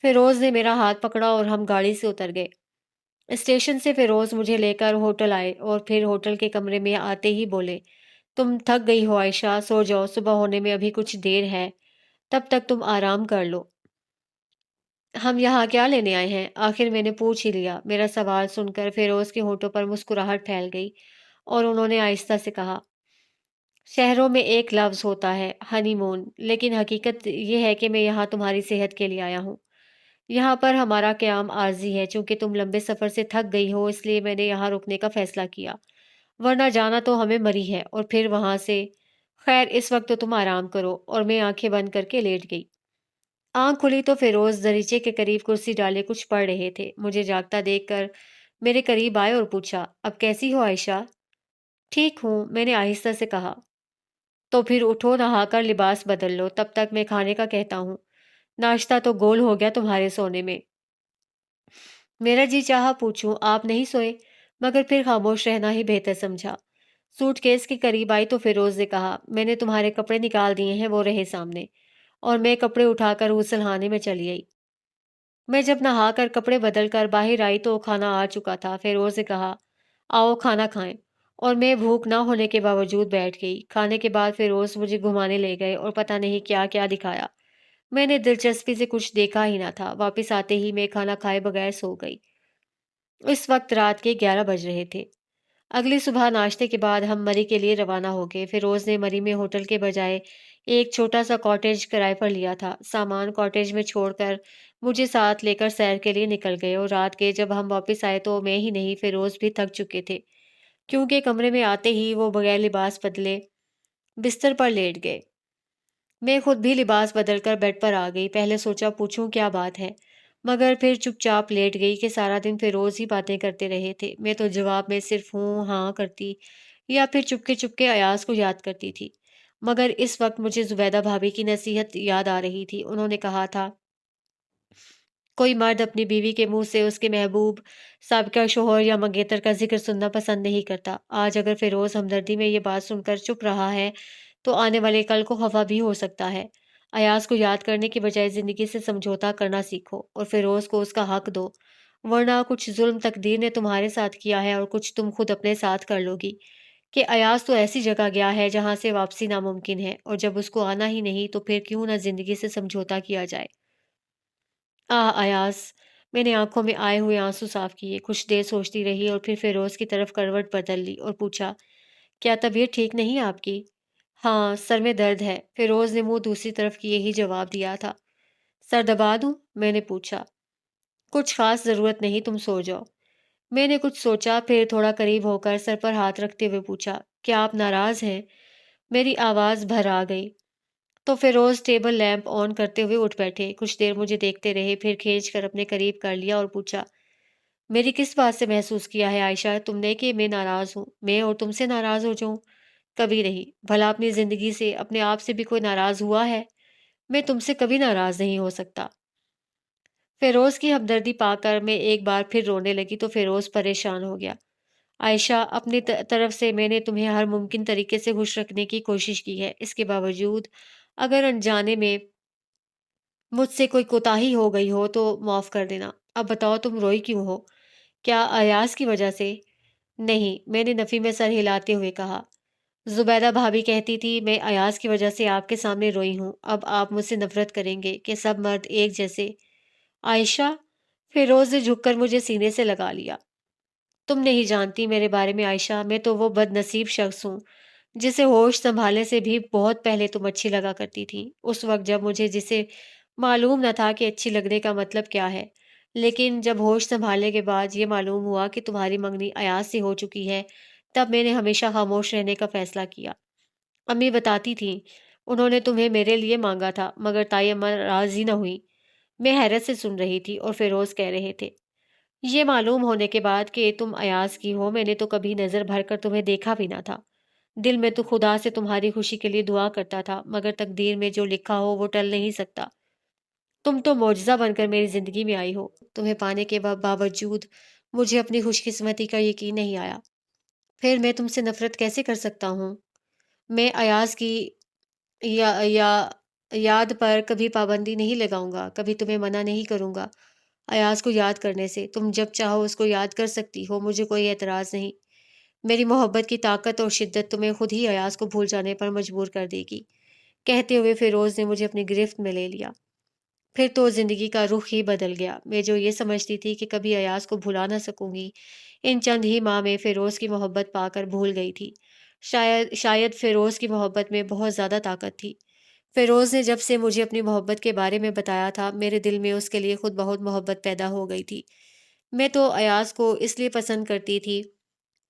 فیروز نے میرا ہاتھ پکڑا اور ہم گاڑی سے اتر گئے۔ اسٹیشن سے فیروز مجھے لے کر ہوٹل آئے اور پھر ہوٹل کے کمرے میں آتے ہی بولے، تم تھک گئی ہو عائشہ، سو جاؤ، صبح ہونے میں ابھی کچھ دیر ہے، تب تک تم آرام کر لو۔ ہم یہاں کیا لینے آئے ہیں؟ آخر میں نے پوچھ ہی لیا۔ میرا سوال سن کر فیروز کے ہونٹوں پر مسکراہٹ پھیل گئی اور انہوں نے آہستہ سے کہا، شہروں میں ایک لفظ ہوتا ہے ہنی مون، لیکن حقیقت یہ ہے کہ میں یہاں تمہاری صحت کے لیے آیا ہوں۔ یہاں پر ہمارا قیام عارضی ہے، چونکہ تم لمبے سفر سے تھک گئی ہو اس لیے میں نے یہاں رکنے کا فیصلہ کیا، ورنہ جانا تو ہمیں مری ہے اور پھر وہاں سے۔ خیر اس وقت تو تم آرام کرو، اور میں آنکھیں بند کر کے لیٹ گئی۔ آنکھ کھلی تو فیروز دریچے کے قریب کرسی ڈالے کچھ پڑھ رہے تھے۔ مجھے جاگتا دیکھ کر میرے قریب آئے اور پوچھا، اب کیسی ہو عائشہ؟ ٹھیک ہوں، میں نے آہستہ سے کہا۔ تو پھر اٹھو، نہا کر لباس بدل لو، تب تک میں کھانے کا کہتا ہوں۔ ناشتہ تو گول ہو گیا تمہارے سونے میں۔ میرا جی چاہا پوچھوں، آپ نہیں سوئے؟ مگر پھر خاموش رہنا ہی بہتر سمجھا۔ سوٹ کیس کے قریب آئی تو فیروز نے کہا، میں نے تمہارے کپڑے نکال دیے ہیں، وہ رہے سامنے، اور میں کپڑے اٹھا کر غسل خانے میں چلی آئی۔ میں جب نہا کر کپڑے بدل کر باہر آئی تو کھانا آ چکا تھا۔ فیروز نے کہا، آؤ کھانا کھائیں۔ اور میں بھوک نہ ہونے کے باوجود بیٹھ گئی۔ کھانے کے بعد فیروز مجھے گھمانے لے گئے اور پتہ نہیں کیا کیا دکھایا۔ میں نے دلچسپی سے کچھ دیکھا ہی نہ تھا۔ واپس آتے ہی میں کھانا کھائے بغیر سو گئی۔ اس وقت رات کے 11 بج رہے تھے۔ اگلی صبح ناشتے کے بعد ہم مری کے لیے روانہ ہو گئے۔ فیروز نے مری میں ہوٹل کے بجائے ایک چھوٹا سا کاٹیج کرائے پر لیا تھا۔ سامان کاٹیج میں چھوڑ کر مجھے ساتھ لے کر سیر کے لیے نکل گئے اور رات کے جب ہم واپس آئے تو میں ہی نہیں فیروز بھی تھک چکے تھے، کیونکہ کمرے میں آتے ہی وہ بغیر لباس بدلے بستر پر لیٹ گئے۔ میں خود بھی لباس بدل کر بیڈ پر آ گئی۔ پہلے سوچا پوچھوں کیا بات ہے، مگر پھر چپ چاپ لیٹ گئی کہ سارا دن فیروز ہی باتیں کرتے رہے تھے۔ میں تو جواب میں صرف ہوں ہاں کرتی یا پھر چپکے ایاز کو یاد کرتی تھی۔ مگر اس وقت مجھے زبیدہ بھابھی کی نصیحت یاد آ رہی تھی۔ انہوں نے کہا تھا کوئی مرد اپنی بیوی کے منہ سے اس کے محبوب سابقہ شوہر یا منگیتر کا ذکر سننا پسند نہیں کرتا۔ آج اگر فیروز ہمدردی میں یہ بات سن کر چپ رہا ہے تو آنے والے کل کو خفا بھی ہو سکتا ہے۔ ایاز کو یاد کرنے کی بجائے زندگی سے سمجھوتا کرنا سیکھو اور فیروز کو اس کا حق دو، ورنہ کچھ ظلم تقدیر نے تمہارے ساتھ کیا ہے اور کچھ تم خود اپنے ساتھ کر لو گی کہ ایاز تو ایسی جگہ گیا ہے جہاں سے واپسی ناممکن ہے، اور جب اس کو آنا ہی نہیں تو پھر کیوں نہ زندگی سے سمجھوتا کیا جائے۔ ایاز، میں نے آنکھوں میں آئے ہوئے آنسو صاف کیے، کچھ دیر سوچتی رہی اور پھر فیروز کی طرف کروٹ بدل لی اور پوچھا کیا طبیعت ٹھیک نہیں آپ کی؟ ہاں، سر میں درد ہے، فیروز نے منہ دوسری طرف کیے ہی جواب دیا تھا۔ سر دبا دوں؟ میں نے پوچھا۔ کچھ خاص ضرورت نہیں، تم سو جاؤ۔ میں نے کچھ سوچا، پھر تھوڑا قریب ہو کر سر پر ہاتھ رکھتے ہوئے پوچھا کیا آپ ناراض ہیں؟ میری آواز بھر آ گئی تو فیروز ٹیبل لیمپ آن کرتے ہوئے اٹھ بیٹھے۔ کچھ دیر مجھے دیکھتے رہے، پھر کھینچ کر اپنے قریب کر لیا اور پوچھا میری کس بات سے محسوس کیا ہے عائشہ تم نے کہ میں ناراض ہوں؟ میں اور تم سے ناراض ہو جاؤں؟ کبھی نہیں۔ بھلا اپنی زندگی سے، اپنے آپ سے بھی کوئی ناراض ہوا ہے؟ میں تم سے کبھی ناراض نہیں ہو سکتا۔ فیروز کی ہمدردی پا کر میں ایک بار پھر رونے لگی تو فیروز پریشان ہو گیا۔ عائشہ، اپنی طرف سے میں نے تمہیں ہر ممکن طریقے سے خوش رکھنے کی کوشش کی ہے، اس کے باوجود اگر انجانے میں مجھ سے کوئی کوتاہی ہو گئی ہو تو معاف کر دینا۔ اب بتاؤ تم روئی کیوں ہو؟ کیا ایاز کی وجہ سے؟ نہیں، میں نے نفی میں سر ہلاتے ہوئے کہا۔ زبیدہ بھابھی کہتی تھی میں ایاز کی وجہ سے آپ کے سامنے روئی ہوں، اب آپ مجھ سے نفرت کریں گے کہ سب مرد ایک جیسے؟ عائشہ، فیروز نے جھک کر مجھے سینے سے لگا لیا۔ تم نہیں جانتی میرے بارے میں عائشہ، میں تو وہ بد نصیب شخص ہوں جسے ہوش سنبھالنے سے بھی بہت پہلے تم اچھی لگا کرتی تھی، اس وقت جب مجھے جسے معلوم نہ تھا کہ اچھی لگنے کا مطلب کیا ہے، لیکن جب ہوش سنبھالنے کے بعد یہ معلوم ہوا کہ تمہاری منگنی ایاز سے ہو چکی ہے، تب میں نے ہمیشہ خاموش رہنے کا فیصلہ کیا۔ امی بتاتی تھیں انہوں نے تمہیں میرے لیے مانگا تھا، مگر تائی اماں راضی نہ ہوئی۔ میں حیرت سے سن رہی تھی اور فیروز کہہ رہے تھے یہ معلوم ہونے کے بعد کہ تم ایاز کی ہو، میں نے تو کبھی نظر بھر کر تمہیں دیکھا بھی نہ تھا۔ دل میں تو خدا سے تمہاری خوشی کے لیے دعا کرتا تھا، مگر تقدیر میں جو لکھا ہو وہ ٹل نہیں سکتا۔ تم تو معجزہ بن کر میری زندگی میں آئی ہو، تمہیں پانے کے باوجود مجھے اپنی خوش قسمتی کا یقین نہیں آیا۔ پھر میں تم سے نفرت کیسے کر سکتا ہوں؟ میں ایاز کی یا یاد پر کبھی پابندی نہیں لگاؤں گا، کبھی تمہیں منع نہیں کروں گا ایاز کو یاد کرنے سے۔ تم جب چاہو اس کو یاد کر سکتی ہو، مجھے کوئی اعتراض نہیں۔ میری محبت کی طاقت اور شدت تمہیں خود ہی ایاز کو بھول جانے پر مجبور کر دے گی۔ کہتے ہوئے فیروز نے مجھے اپنی گرفت میں لے لیا۔ پھر تو زندگی کا رخ ہی بدل گیا۔ میں جو یہ سمجھتی تھی کہ کبھی ایاز کو بھلا نہ سکوں گی، ان چند ہی ماہ میں فیروز کی محبت پا کر بھول گئی تھی۔ شاید فیروز کی محبت میں بہت زیادہ طاقت تھی۔ فیروز نے جب سے مجھے اپنی محبت کے بارے میں بتایا تھا، میرے دل میں اس کے لیے خود بہت محبت پیدا ہو گئی تھی۔ میں تو ایاز کو اس لیے پسند کرتی تھی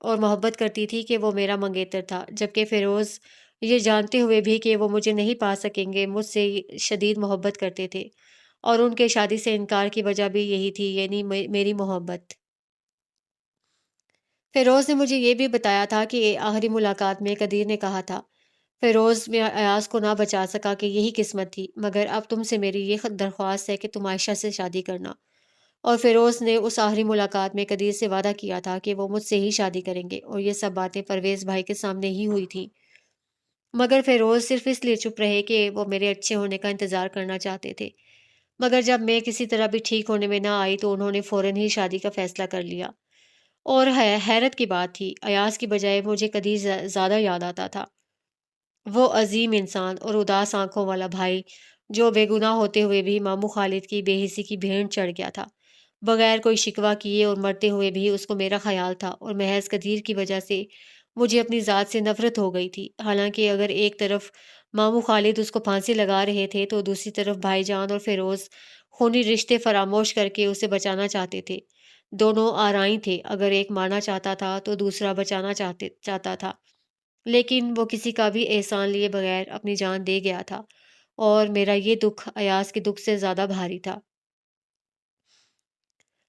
اور محبت کرتی تھی کہ وہ میرا منگیتر تھا، جبکہ فیروز یہ جانتے ہوئے بھی کہ وہ مجھے نہیں پا سکیں گے، مجھ سے شدید محبت کرتے تھے، اور ان کے شادی سے انکار کی وجہ بھی یہی تھی، یعنی میری محبت۔ فیروز نے مجھے یہ بھی بتایا تھا کہ آخری ملاقات میں قدیر نے کہا تھا فیروز میں ایاز کو نہ بچا سکا کہ یہی قسمت تھی، مگر اب تم سے میری یہ درخواست ہے کہ تم عائشہ سے شادی کرنا۔ اور فیروز نے اس آخری ملاقات میں قدیر سے وعدہ کیا تھا کہ وہ مجھ سے ہی شادی کریں گے، اور یہ سب باتیں پرویز بھائی کے سامنے ہی ہوئی تھیں، مگر فیروز صرف اس لیے چپ رہے کہ وہ میرے اچھے ہونے کا انتظار کرنا چاہتے تھے۔ مگر جب میں کسی طرح بھی ٹھیک ہونے میں نہ آئی تو انہوں نے فوراً ہی شادی کا فیصلہ کر لیا، اور حیرت کی بات تھی، ایاز کی بجائے مجھے قدیر زیادہ یاد آتا تھا، وہ عظیم انسان اور اداس آنکھوں والا بھائی جو بے گناہ ہوتے ہوئے بھی ماموں خالد کی بے حسی کی بھیڑ چڑھ گیا تھا، بغیر کوئی شکوہ کیے، اور مرتے ہوئے بھی اس کو میرا خیال تھا، اور محض قدیر کی وجہ سے مجھے اپنی ذات سے نفرت ہو گئی تھی۔ حالانکہ اگر ایک طرف ماموں خالد اس کو پھانسی لگا رہے تھے تو دوسری طرف بھائی جان اور فیروز خونی رشتے فراموش کر کے اسے بچانا چاہتے تھے۔ دونوں آرائیں تھے، اگر ایک مارنا چاہتا تھا تو دوسرا بچانا چاہتا تھا، لیکن وہ کسی کا بھی احسان لیے بغیر اپنی جان دے گیا تھا، اور میرا یہ دکھ ایاز کے دکھ سے زیادہ بھاری تھا۔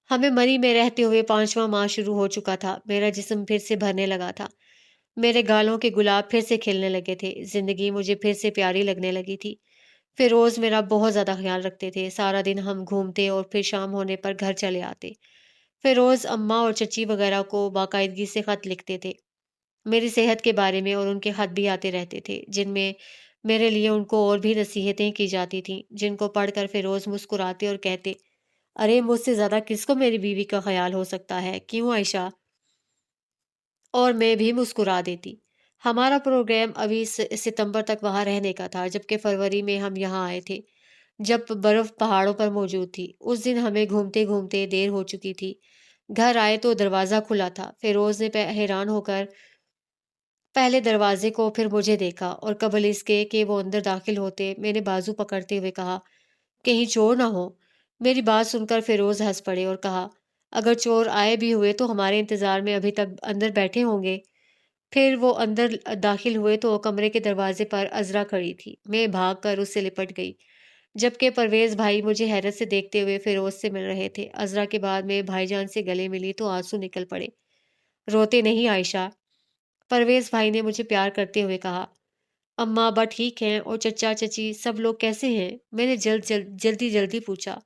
ہمیں مری میں رہتے ہوئے 5واں ماہ شروع ہو چکا تھا، میرا جسم پھر سے بھرنے لگا تھا، میرے گالوں کے گلاب پھر سے کھلنے لگے تھے، زندگی مجھے پھر سے پیاری لگنے لگی تھی۔ فیروز میرا بہت زیادہ خیال رکھتے تھے، سارا دن ہم گھومتے اور پھر شام ہونے پر گھر چلے آتے۔ فیروز اماں اور چچی وغیرہ کو باقاعدگی سے خط لکھتے تھے، میری صحت کے بارے میں، اور ان کے خط بھی آتے رہتے تھے جن میں میرے لیے ان کو اور بھی نصیحتیں کی جاتی تھیں، جن کو پڑھ کر فیروز مسکراتے اور کہتے، ارے مجھ سے زیادہ کس کو میری بیوی کا خیال ہو سکتا ہے، کیوں عائشہ؟ اور میں بھی مسکرا دیتی۔ ہمارا پروگرام ابھی ستمبر تک وہاں رہنے کا تھا، جبکہ فروری میں ہم یہاں آئے تھے، جب برف پہاڑوں پر موجود تھی۔ اس دن ہمیں گھومتے گھومتے دیر ہو چکی تھی، گھر آئے تو دروازہ کھلا تھا۔ فیروز نے حیران ہو کر پہلے دروازے کو پھر مجھے دیکھا، اور قبل اس کے کہ وہ اندر داخل ہوتے میں نے بازو پکڑتے ہوئے کہا، کہیں چور نہ ہو۔ میری بات سن کر فیروز ہنس پڑے اور کہا، اگر چور آئے بھی ہوئے تو ہمارے انتظار میں ابھی تک اندر بیٹھے ہوں گے۔ پھر وہ اندر داخل ہوئے تو کمرے کے دروازے پر عذرا کھڑی تھی، میں بھاگ کر اس سے لپٹ گئی، جبکہ پرویز بھائی مجھے حیرت سے دیکھتے ہوئے فیروز سے مل رہے تھے۔ عذرا کے بعد میں بھائی جان سے گلے ملی تو آنسو نکل پڑے۔ روتے نہیں عائشہ، پرویز بھائی نے مجھے پیار کرتے ہوئے کہا، اماں ابا ٹھیک ہیں اور چچا چچی سب لوگ کیسے ہیں؟ میں نے جلدی جلدی پوچھا۔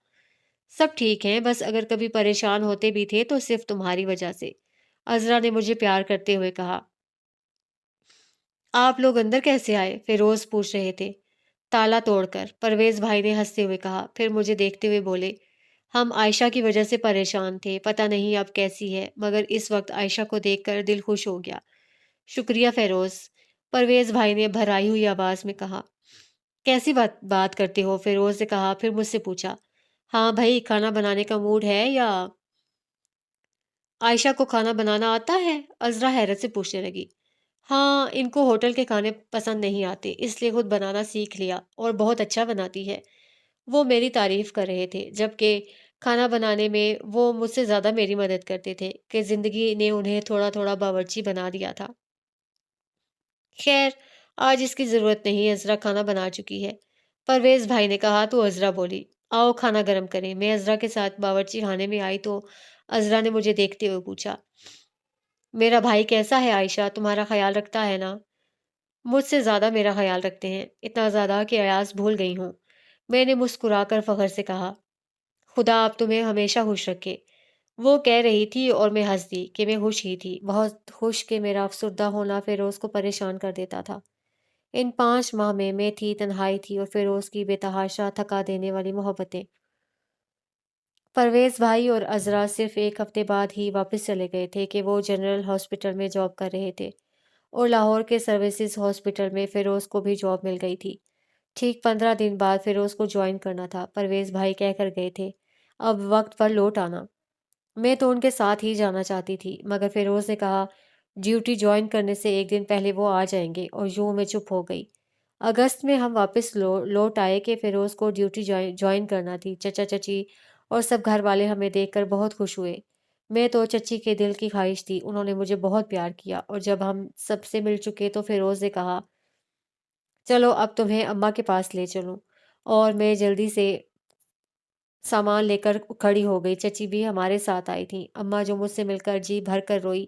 سب ٹھیک ہیں، بس اگر کبھی پریشان ہوتے بھی تھے تو صرف تمہاری وجہ سے، عذرا نے مجھے پیار کرتے ہوئے کہا۔ آپ لوگ اندر کیسے آئے؟ فیروز پوچھ رہے تھے۔ تالا توڑ کر، پرویز بھائی نے ہنستے ہوئے کہا، پھر مجھے دیکھتے ہوئے بولے، ہم عائشہ کی وجہ سے پریشان تھے، پتہ نہیں اب کیسی ہے، مگر اس وقت عائشہ کو دیکھ کر دل خوش ہو گیا۔ شکریہ فیروز، پرویز بھائی نے بھرائی ہوئی آواز میں کہا۔ کیسی بات کرتے ہو؟ فیروز نے کہا، پھر مجھ سے پوچھا، ہاں بھائی کھانا بنانے کا موڈ ہے یا؟ عائشہ کو کھانا بنانا آتا ہے؟ عذرا حیرت سے پوچھنے لگی۔ ہاں، ان کو ہوٹل کے کھانے پسند نہیں آتے، اس لیے خود بنانا سیکھ لیا، اور بہت اچھا بناتی ہے۔ وہ میری تعریف کر رہے تھے، جبکہ کھانا بنانے میں وہ مجھ سے زیادہ میری مدد کرتے تھے کہ زندگی نے انہیں تھوڑا تھوڑا باورچی بنا دیا تھا۔ خیر، آج اس کی ضرورت نہیں، عذرا کھانا بنا چکی ہے، پرویز بھائی نے کہا تو عذرا بولی، آؤ کھانا گرم کریں۔ میں عذرا کے ساتھ باورچی خانے میں آئی تو عذرا نے مجھے دیکھتے ہوئے پوچھا، میرا بھائی کیسا ہے عائشہ؟ تمہارا خیال رکھتا ہے نا؟ مجھ سے زیادہ میرا خیال رکھتے ہیں، اتنا زیادہ کہ ایاز بھول گئی ہوں، میں نے مسکرا کر فخر سے کہا۔ خدا آپ تمہیں ہمیشہ خوش رکھے، وہ کہہ رہی تھی، اور میں ہنس دی کہ میں خوش ہی تھی، بہت خوش کہ میرا افسردہ ہونا فیروز کو پریشان کر دیتا تھا۔ ان 5 ماہ میں تھی، تنہائی تھی، اور فیروز کی بے تحاشا تھکا دینے والی محبتیں۔ پرویز بھائی اور عذرا صرف ایک ہفتے بعد ہی واپس چلے گئے تھے کہ وہ جنرل ہاسپٹل میں جاب کر رہے تھے، اور لاہور کے سروسز ہاسپٹل میں فیروز کو بھی جاب مل گئی تھی۔ ٹھیک 15 دن بعد فیروز کو جوائن کرنا تھا، پرویز بھائی کہہ کر گئے تھے، اب وقت پر لوٹ آنا۔ میں تو ان کے ساتھ ہی جانا چاہتی تھی، مگر فیروز نے کہا ڈیوٹی جوائن کرنے سے ایک دن پہلے وہ آ جائیں گے، اور یوں میں چپ ہو گئی۔ اگست میں ہم واپس لوٹ آئے کہ فیروز کو ڈیوٹی جوائن کرنا تھی۔ چچا چچی اور سب گھر والے ہمیں دیکھ کر بہت خوش ہوئے۔ میں تو چچی کے دل کی خواہش تھی، انہوں نے مجھے بہت پیار کیا، اور جب ہم سب سے مل چکے تو فیروز نے کہا، چلو اب تمہیں اماں کے پاس لے چلوں، اور میں جلدی سے سامان لے کر کھڑی ہو گئی۔ چچی بھی ہمارے ساتھ آئی تھیں، اماں جو مجھ سے مل کر جی بھر کر روئی،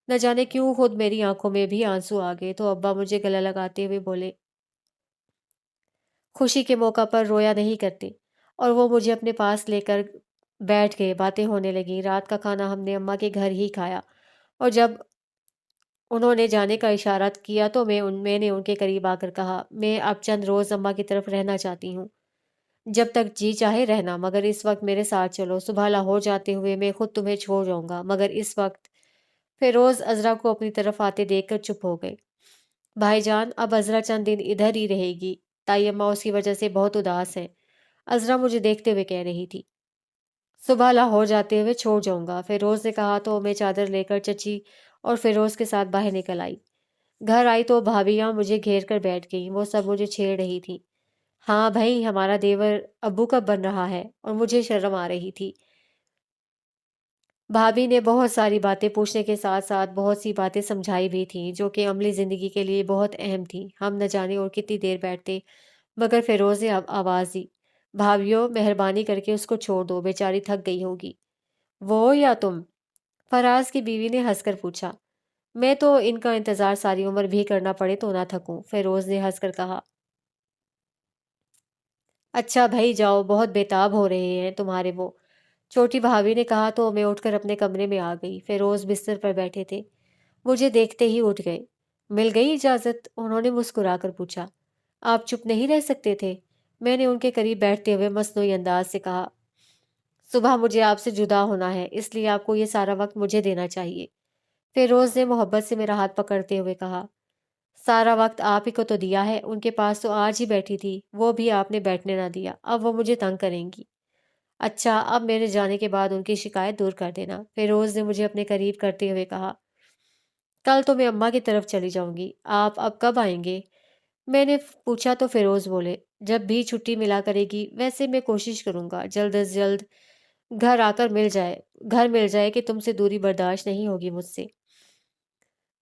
نہ جانے کیوں خود میری آنکھوں میں بھی آنسو آ گئے، تو ابا مجھے گلا لگاتے ہوئے بولے، خوشی کے موقع پر رویا نہیں کرتے، اور وہ مجھے اپنے پاس لے کر بیٹھ گئے، باتیں ہونے لگیں۔ رات کا کھانا ہم نے اماں کے گھر ہی کھایا، اور جب انہوں نے جانے کا اشارہ کیا تو میں نے ان کے قریب آ کر کہا، میں اب چند روز اماں کی طرف رہنا چاہتی ہوں، جب تک جی چاہے رہنا، مگر اس وقت میرے ساتھ چلو، صبح لاہور جاتے ہوئے میں خود تمہیں چھوڑ جاؤں گا، مگر اس وقت फिरोज अजरा को अपनी तरफ आते देखकर चुप हो गए। भाईजान, अब अजरा चंद दिन इधर ही रहेगी। ताई अम्मा उसकी वजह से बहुत उदास है, अजरा मुझे देखते हुए कह रही थी। सुबह लाहौर जाते हुए छोड़ जाऊंगा, फिरोज ने कहा तो मैं चादर लेकर चची और फिरोज के साथ बाहर निकल आई। घर आई तो भाभियां मुझे घेर कर बैठ गईं। वो सब मुझे छेड़ रही थी। हाँ भाई, हमारा देवर अब्बू कब बन रहा है? और मुझे शर्म आ रही थी। भाभी ने बहुत सारी बातें पूछने के साथ साथ बहुत सी बातें समझाई भी थी जो कि अमली ज़िंदगी के लिए बहुत अहम थी। हम न जाने और कितनी देर बैठते, मगर फिरोज़ ने अब आवाज़ दी, भाभीयो मेहरबानी करके उसको छोड़ दो, बेचारी थक गई होगी। वो या तुम? फराज की बीवी ने हंसकर पूछा। मैं तो इनका इंतज़ार सारी उम्र भी करना पड़े तो ना थकूं, फिरोज़ ने हंसकर कहा। अच्छा भाई जाओ, बहुत बेताब हो रहे हैं तुम्हारे वो। छोटी भाभी ने कहा तो मैं उठकर अपने कमरे में आ गई। फिरोज बिस्तर पर बैठे थे, मुझे देखते ही उठ गए। मिल गई इजाजत? उन्होंने मुस्कुराकर पूछा। आप चुप नहीं रह सकते थे? मैंने उनके करीब बैठते हुए मसनूई अंदाज से कहा। सुबह मुझे आपसे जुदा होना है, इसलिए आपको ये सारा वक्त मुझे देना चाहिए। फिरोज ने मोहब्बत से मेरा हाथ पकड़ते हुए कहा। सारा वक्त आप ही को तो दिया है, उनके पास तो आज ही बैठी थी, वो भी आपने बैठने ना दिया, अब वो मुझे तंग करेंगी। अच्छा, अब मेरे जाने के बाद उनकी शिकायत दूर कर देना, फिरोज ने मुझे अपने करीब करते हुए कहा। कल तो मैं अम्मा की तरफ चली जाऊंगी, आप अब कब आएंगे? मैंने पूछा तो फिरोज बोले, जब भी छुट्टी मिला करेगी, वैसे मैं कोशिश करूंगा जल्द से जल्द घर आकर मिल जाए, घर मिल जाए कि तुमसे दूरी बर्दाश्त नहीं होगी मुझसे।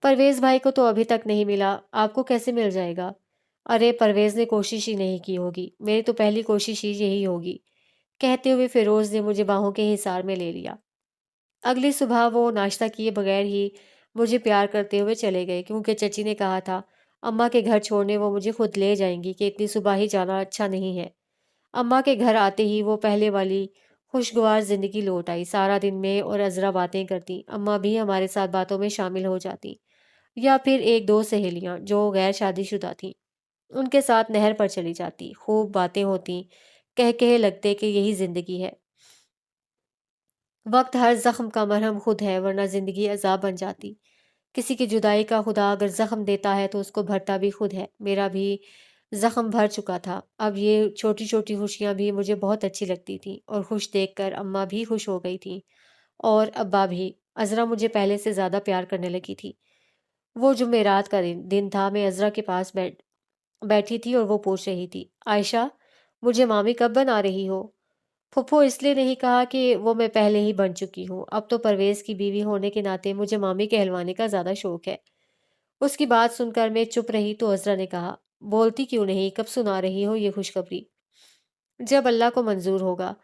परवेज भाई को तो अभी तक नहीं मिला, आपको कैसे मिल जाएगा? अरे परवेज ने कोशिश ही नहीं की होगी, मेरी तो पहली कोशिश ही यही होगी, कहते हुए फिरोज ने मुझे बाहों के हिसार में ले लिया। अगली सुबह वो नाश्ता किए बगैर ही मुझे प्यार करते हुए चले गए, क्योंकि चची ने कहा था अम्मा के घर छोड़ने वो मुझे खुद ले जाएंगी कि इतनी सुबह ही जाना अच्छा नहीं है। अम्मा के घर आते ही वो पहले वाली खुशगवार जिंदगी लौट आई। सारा दिन मैं और अजरा बातें करती, अम्मा भी हमारे साथ बातों में शामिल हो जाती, या फिर एक दो सहेलियां जो गैर शादीशुदा थीं उनके साथ नहर पर चली जाती, खूब बातें होती, कह कहे लगते कि यही जिंदगी है। वक्त हर जख्म का मरहम खुद है, वरना जिंदगी अजाब बन जाती। किसी की जुदाई का खुदा अगर जख्म देता है तो उसको भरता भी खुद है। मेरा भी जख्म भर चुका था। अब ये छोटी छोटी खुशियां भी मुझे बहुत अच्छी लगती थी, और खुश देखकर अम्मा भी खुश हो गई थी, और अब्बा भी। अजरा मुझे पहले से ज्यादा प्यार करने लगी थी। वो जुमेरात का दिन था। मैं अजरा के पास बैठी थी और वो पूछ रही थी, आयशा, मुझे मामी कब बना रही हो? फूफो इसलिए नहीं कहा कि वो मैं पहले ही बन चुकी हूँ। अब तो परवेज की बीवी होने के नाते मुझे मामी कहलवाने का ज्यादा शौक है। उसकी बात सुनकर मैं चुप रही तो अजरा ने कहा, बोलती क्यों नहीं, कब सुना रही हो ये खुशखबरी? जब अल्लाह को मंजूर होगा।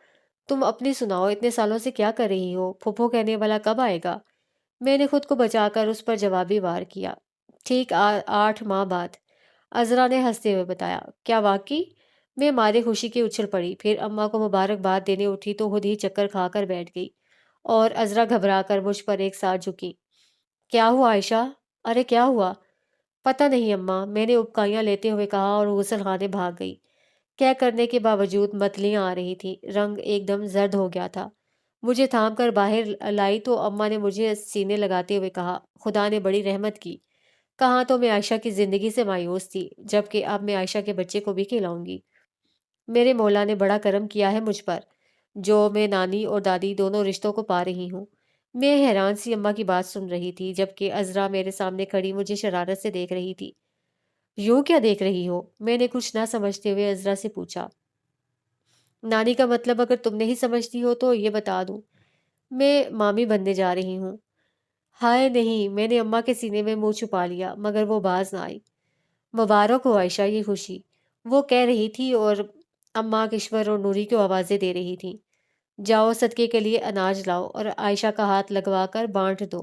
तुम अपनी सुनाओ, इतने सालों से क्या कर रही हो? फूफो कहने वाला कब आएगा? मैंने खुद को बचाकर उस पर जवाबी वार किया। ठीक 8 माह बाद। अजरा ने हंसते हुए बताया। क्या वाकई? मैं मारे खुशी की उछल पड़ी, फिर अम्मा को मुबारकबाद देने उठी तो खुद ही चक्कर खाकर बैठ गई, और अजरा घबरा कर मुझ पर एक साथ झुकी। क्या हुआ आयशा? अरे क्या हुआ? पता नहीं अम्मा, मैंने उबकाइयां लेते हुए कहा और गुसल खाने भाग गई। क्या करने के बावजूद मतलियां आ रही थी, रंग एकदम जर्द हो गया था। मुझे थाम कर बाहर लाई तो अम्मा ने मुझे सीने लगाते हुए कहा, खुदा ने बड़ी रहमत की। कहाँ तो मैं आयशा की जिंदगी से मायूस थी, जबकि अब मैं आयशा के बच्चे को भी खिलाऊंगी। मेरे मौला ने बड़ा करम किया है मुझ पर, जो मैं नानी और दादी दोनों रिश्तों को पा रही हूँ। मैं हैरान सी अम्मा की बात सुन रही थी, जबकि अजरा मेरे सामने खड़ी मुझे शरारत से देख रही थी। यूं क्या देख रही हो? मैंने कुछ ना समझते हुए अजरा से पूछा। नानी का मतलब अगर तुम नहीं समझती हो तो ये बता दूं, मैं मामी बनने जा रही हूँ। हाय नहीं, मैंने अम्मा के सीने में मुंह छुपा लिया, मगर वो बाज ना आई। मुबारक हो आयशा ये खुशी, वो कह रही थी, और अम्मा किश्वर और नूरी को आवाज़ें दे रही थी। जाओ सदके के लिए अनाज लाओ और आयशा का हाथ लगवा कर बांट दो।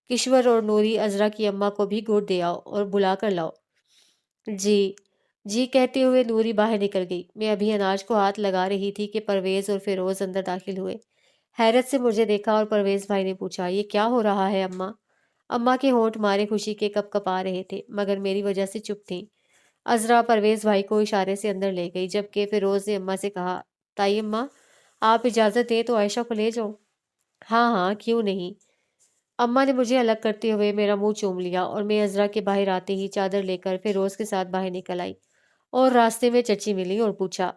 किश्वर और नूरी अजरा की अम्मा को भी गुड़ दे आओ और बुला कर लाओ। जी, जी कहते हुए नूरी बाहर निकल गई। मैं अभी अनाज को हाथ लगा रही थी कि परवेज और फिरोज अंदर दाखिल हुए। हैरत से मुझे देखा और परवेज भाई ने पूछा, ये क्या हो रहा है अम्मा? अम्मा के होंठ मारे खुशी के कपकपा रहे थे, मगर मेरी वजह से चुप थी। अजरा परवेज भाई को इशारे से अंदर ले गई, जबकि फिरोज ने अम्मा से कहा, ताई अम्मा, आप इजाज़त दें तो आयशा को ले जाओ। हाँ हाँ, क्यों नहीं। अम्मा ने मुझे अलग करते हुए मेरा मुंह चूम लिया और मैं अजरा के बाहर आते ही चादर लेकर फिरोज के साथ बाहर निकल आई और रास्ते में चची मिली और पूछा,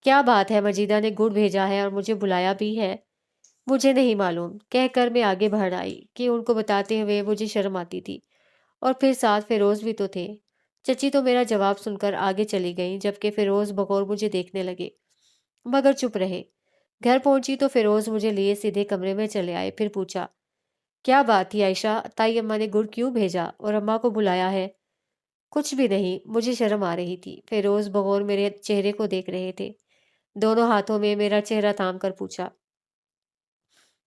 क्या बात है, मजीदा ने गुड़ भेजा है और मुझे बुलाया भी है? मुझे नहीं मालूम, कहकर मैं आगे बढ़ आई कि उनको बताते हुए मुझे शर्म आती थी। और फिर साथ फिरोज भी तो थे। चची तो मेरा जवाब सुनकर आगे चली गई, जबकि फिरोज बगौर मुझे देखने लगे, मगर चुप रहे। घर पहुंची तो फिरोज मुझे लिए सीधे कमरे में चले आए। फिर पूछा, क्या बात थी आयशा, ताई अम्मा ने गुड़ क्यों भेजा और अम्मा को बुलाया है? कुछ भी नहीं, मुझे शर्म आ रही थी। फिरोज बगौर मेरे चेहरे को देख रहे थे, दोनों हाथों में मेरा चेहरा थाम कर पूछा,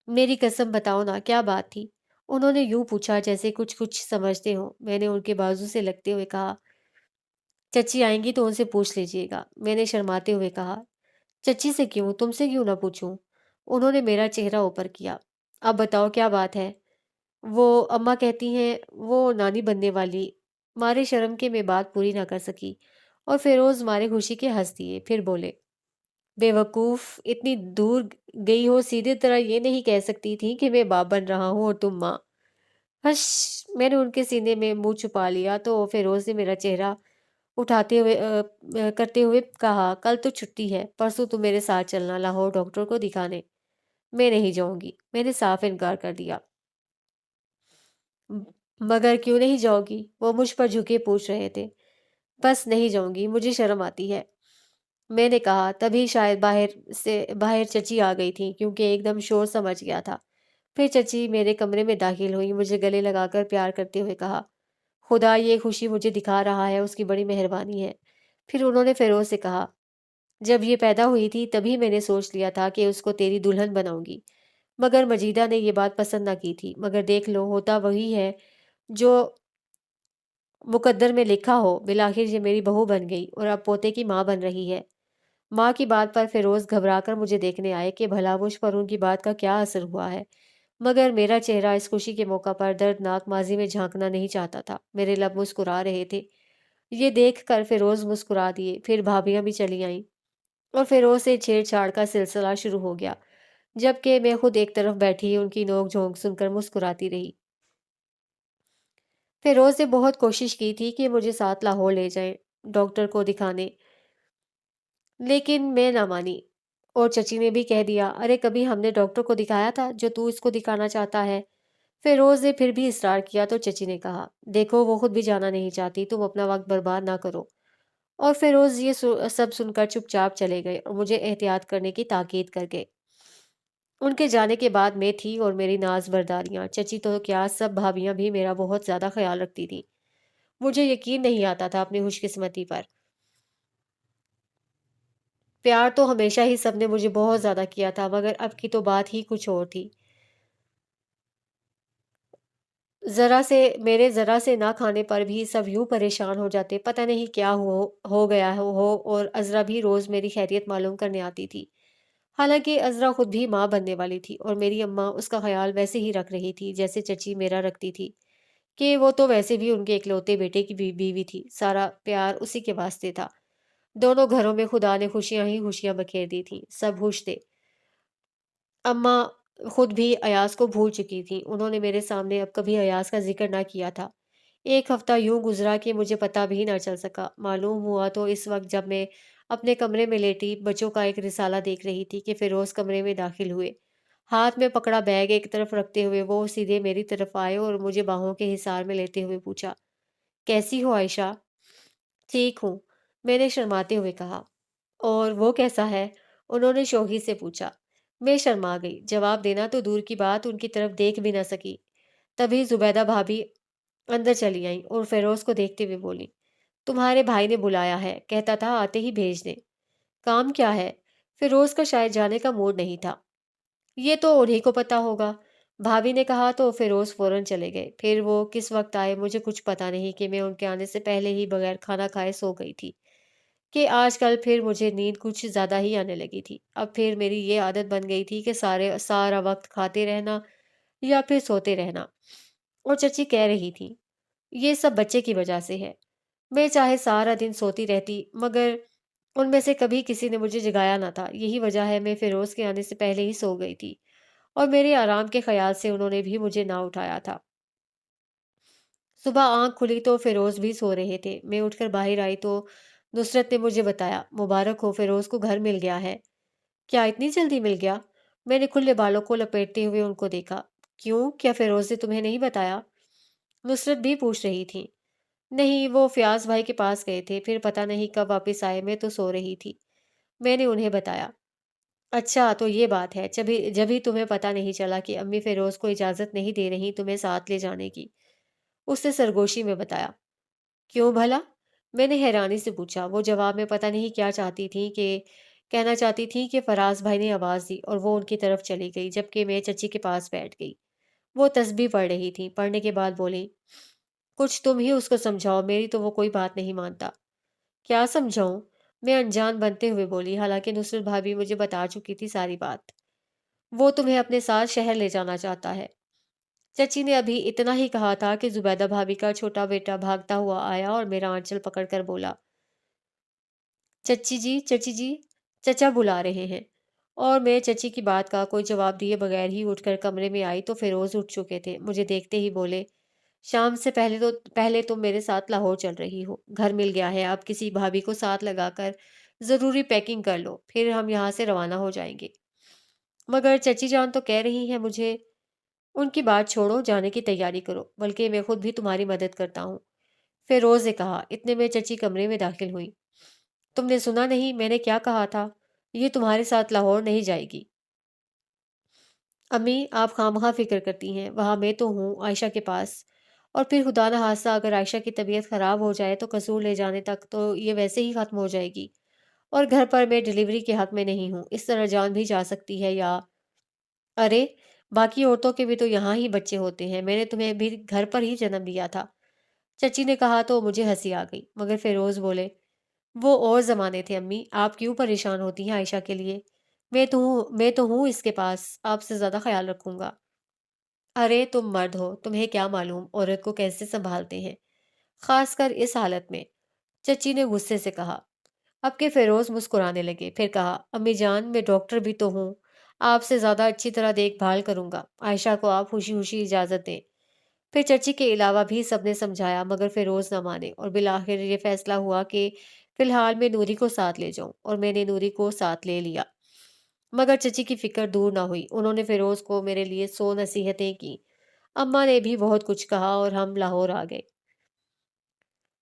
मेरी कसम बताओ ना, क्या बात थी? उन्होंने यूं पूछा जैसे कुछ कुछ समझते हो। मैंने उनके बाजू से लगते हुए कहा, चची आएंगी तो उनसे पूछ लीजिएगा। मैंने शर्माते हुए कहा, चची से क्यों, तुमसे क्यों ना पूछूं? उन्होंने मेरा चेहरा ऊपर किया। अब बताओ क्या बात है? वो अम्मा कहती हैं वो नानी बनने वाली। मारे शर्म के मैं बात पूरी ना कर सकी और फिरोज मारे खुशी के हंस दिए। फिर बोले, बेवकूफ, इतनी दूर गई हो, सीधे तरह ये नहीं कह सकती थी कि मैं बाप बन रहा हूँ और तुम माँ? हश। मैंने उनके सीने में मुंह छुपा लिया तो फिरोज ने मेरा चेहरा उठाते हुए करते हुए कहा, कल तो छुट्टी है, परसों तुम मेरे साथ चलना लाहौर डॉक्टर को दिखाने। मैं नहीं जाऊंगी, मैंने साफ इनकार कर दिया। "म- मगर क्यों नहीं जाओगी?" वो मुझ पर झुके पूछ रहे थे। बस नहीं जाऊंगी, मुझे शर्म आती है, मैंने कहा। तभी शायद बाहर चची आ गई थी, क्योंकि एकदम शोर सा मच गया था। फिर चची मेरे कमरे में दाखिल हुई, मुझे गले लगाकर प्यार करते हुए कहा, खुदा ये खुशी मुझे दिखा रहा है, उसकी बड़ी मेहरबानी है। फिर उन्होंने फिरोज से कहा, जब ये पैदा हुई थी तभी मैंने सोच लिया था कि उसको तेरी दुल्हन बनाऊंगी, मगर मजीदा ने ये बात पसंद ना की थी। मगर देख लो, होता वही है जो मुकद्दर में लिखा हो। बिलाखिर ये मेरी बहू बन गई और अब पोते की माँ बन रही है। माँ की बात पर फिरोज घबराकर मुझे देखने आए कि भला मुझ पर उनकी बात का क्या असर हुआ है। मगर मेरा चेहरा इस खुशी के मौका पर दर्दनाक माजी में झांकना नहीं चाहता था। मेरे लब मुस्कुरा रहे थे। ये देख कर फिरोज मुस्कुरा दिए। फिर भाभियां भी चली आईं और फिरोज से छेड़छाड़ का सिलसिला शुरू हो गया, जबकि मैं खुद एक तरफ बैठी उनकी नोक झोंक सुनकर मुस्कुराती रही। फिरोज ने बहुत कोशिश की थी कि मुझे साथ लाहौर ले जाए डॉक्टर को दिखाने, लेकिन मैं ना मानी। और चची ने भी कह दिया, अरे कभी हमने डॉक्टर को दिखाया था जो तू इसको दिखाना चाहता है? फिरोज ने फिर भी इसरार किया तो चची ने कहा, देखो वो खुद भी जाना नहीं चाहती, तुम अपना वक्त बर्बाद ना करो। और फिरोज ये सब सुनकर चुपचाप चले गए और मुझे एहतियात करने की ताकीद कर गए। उनके जाने के बाद मैं थी और मेरी नाज बरदारियां, चची तो क्या, सब भाभियां भी मेरा बहुत ज्यादा ख्याल रखती थी। मुझे यकीन नहीं आता था अपनी खुशकिस्मती पर। प्यार तो हमेशा ही सबने मुझे बहुत ज्यादा किया था, मगर अब की तो बात ही कुछ और थी। जरा से ना खाने पर भी सब यूं परेशान हो जाते, पता नहीं क्या हो गया हो। और अजरा भी रोज मेरी खैरियत मालूम करने आती थी। हालांकि अजरा खुद भी माँ बनने वाली थी और मेरी अम्मा उसका ख्याल वैसे ही रख रही थी जैसे चची मेरा रखती थी, कि वो तो वैसे भी उनके इकलौते बेटे की बीवी थी। सारा प्यार उसी के वास्ते था। दोनों घरों में खुदा ने खुशियां ही खुशियां बखेर दी थी, सब खुश थे। अम्मा खुद भी अयाज को भूल चुकी थी। उन्होंने मेरे सामने अब कभी अयाज का जिक्र ना किया था। एक हफ्ता यूं गुजरा कि मुझे पता भी ना चल सका। मालूम हुआ तो इस वक्त जब मैं अपने कमरे में लेटी बच्चों का एक रिसाला देख रही थी कि फिरोज कमरे में दाखिल हुए। हाथ में पकड़ा बैग एक तरफ रखते हुए वो सीधे मेरी तरफ आए और मुझे बाहों के हिसार में लेते हुए पूछा, कैसी हो आयशा? ठीक हूँ, मैंने शर्माते हुए कहा। और वो कैसा है? उन्होंने शोखी से पूछा। मैं शर्मा गई, जवाब देना तो दूर की बात, उनकी तरफ देख भी न सकी। तभी जुबैदा भाभी अंदर चली आई और फिरोज को देखते हुए बोली, तुम्हारे भाई ने बुलाया है, कहता था आते ही भेज दे। काम क्या है? फिरोज का शायद जाने का मूड नहीं था। ये तो उन्हीं को पता होगा, भाभी ने कहा तो फिरोज फौरन चले गए। फिर वो किस वक्त आए मुझे कुछ पता नहीं कि मैं उनके आने से पहले ही बगैर खाना खाए सो गई थी, कि आजकल फिर मुझे नींद कुछ ज़्यादा ही आने लगी थी। अब फिर मेरी ये आदत बन गई थी कि सारा वक्त खाते रहना या फिर सोते रहना। और चची कह रही थी, ये सब बच्चे की वजह से है। मैं चाहे सारा दिन सोती रहती, मगर उनमें से कभी किसी ने मुझे जगाया ना था। यही वजह है मैं फिरोज के आने से पहले ही सो गई थी। और मेरे आराम के ख्याल से उन्होंने भी मुझे ना उठाया था। सुबह आँख खुली तो फ़िरोज़ भी सो रहे थे। मैं उठकर बाहर आई तो नुसरत ने मुझे बताया, मुबारक हो, फ़िरोज़ को घर मिल गया है। क्या इतनी जल्दी मिल गया? मैंने खुले बालों को लपेटते हुए उनको देखा। क्यों? क्या फ़िरोज़ ने तुम्हें नहीं बताया? नुसरत भी पूछ रही थी। नहीं, वो फ़याज़ भाई के पास गए थे, फिर पता नहीं कब वापस आए, मैं तो सो रही थी। मैंने उन्हें बताया। अच्छा, तो ये बात है। जभी तुम्हें पता नहीं चला कि अम्मी फ़िरोज़ को इजाज़त नहीं दे रहीं तुम्हें साथ ले जाने की। उसने सरगोशी में बताया। क्यों भला? मैंने हैरानी से पूछा। वो जवाब में पता नहीं क्या चाहती थीं कि कहना चाहती थीं कि फराज भाई ने आवाज़ दी और वो उनकी तरफ चली गई, जबकि मैं चची के पास बैठ गई। वो तस्बीह पढ़ रही थीं। पढ़ने के बाद बोलीं, कुछ तुम ही उसको समझाओ, मेरी तो वो कोई बात नहीं मानता। क्या समझाऊं? मैं अनजान बनते हुए बोली, हालांकि नुसरत भाभी मुझे बता चुकी थी सारी बात। वो तुम्हें अपने साथ शहर ले जाना चाहता है। चची ने अभी इतना ही कहा था कि जुबैदा भाभी का छोटा बेटा भागता हुआ आया और मेरा आंचल पकड़कर बोला, चची जी, चचा बुला रहे हैं। और मैं चची की बात का कोई जवाब दिए बगैर ही उठकर कमरे में आई तो फिरोज उठ चुके थे। मुझे देखते ही बोले, शाम से पहले तुम मेरे साथ लाहौर चल रही हो। घर मिल गया है, अब किसी भाभी को साथ लगाकर जरूरी पैकिंग कर लो, फिर हम यहाँ से रवाना हो जाएंगे। मगर चची जान तो कह रही हैं मुझे। उनकी बात छोड़ो, जाने की तैयारी करो, बल्कि मैं खुद भी तुम्हारी मदद करता हूँ। फिरोज ने कहा। इतने में चची कमरे में दाखिल हुई। तुमने सुना नहीं मैंने क्या कहा था? ये तुम्हारे साथ लाहौर नहीं जाएगी। अम्मी, आप खामखा फिक्र करती हैं, वहाँ मैं तो हूँ आयशा के पास। और फिर खुदा न खास्ता अगर आयशा की तबीयत खराब हो जाए तो कसूर ले जाने तक तो ये वैसे ही खत्म हो जाएगी। और घर पर मैं डिलीवरी के हक में नहीं हूँ, इस तरह जान भी जा सकती है। या अरे, बाकी औरतों के भी तो यहाँ ही बच्चे होते हैं, मैंने तुम्हें भी घर पर ही जन्म दिया था। चची ने कहा तो मुझे हंसी आ गई, मगर फिरोज बोले, वो और ज़माने थे अम्मी, आप क्यों परेशान होती हैं आयशा के लिए? मैं तो हूँ इसके पास, आपसे ज़्यादा ख्याल रखूँगा। अरे तुम मर्द हो, तुम्हें क्या मालूम औरत को कैसे संभालते हैं, खासकर इस हालत में। चची ने गुस्से से कहा। अब के फिरोज मुस्कुराने लगे, फिर कहा, अम्मी जान, मैं डॉक्टर भी तो हूँ, आपसे ज़्यादा अच्छी तरह देखभाल करूँगा। आयशा को आप खुशी खुशी इजाज़त दें। फिर चची के अलावा भी सबने समझाया, मगर फिरोज न माने और बिलाखिर ये फैसला हुआ कि फिलहाल मैं नूरी को साथ ले जाऊं, और मैंने नूरी को साथ ले लिया। मगर चची की फिक्र दूर ना हुई। उन्होंने फिरोज को मेरे लिए 100 नसीहतें की। अम्मा ने भी बहुत कुछ कहा और हम लाहौर आ गए।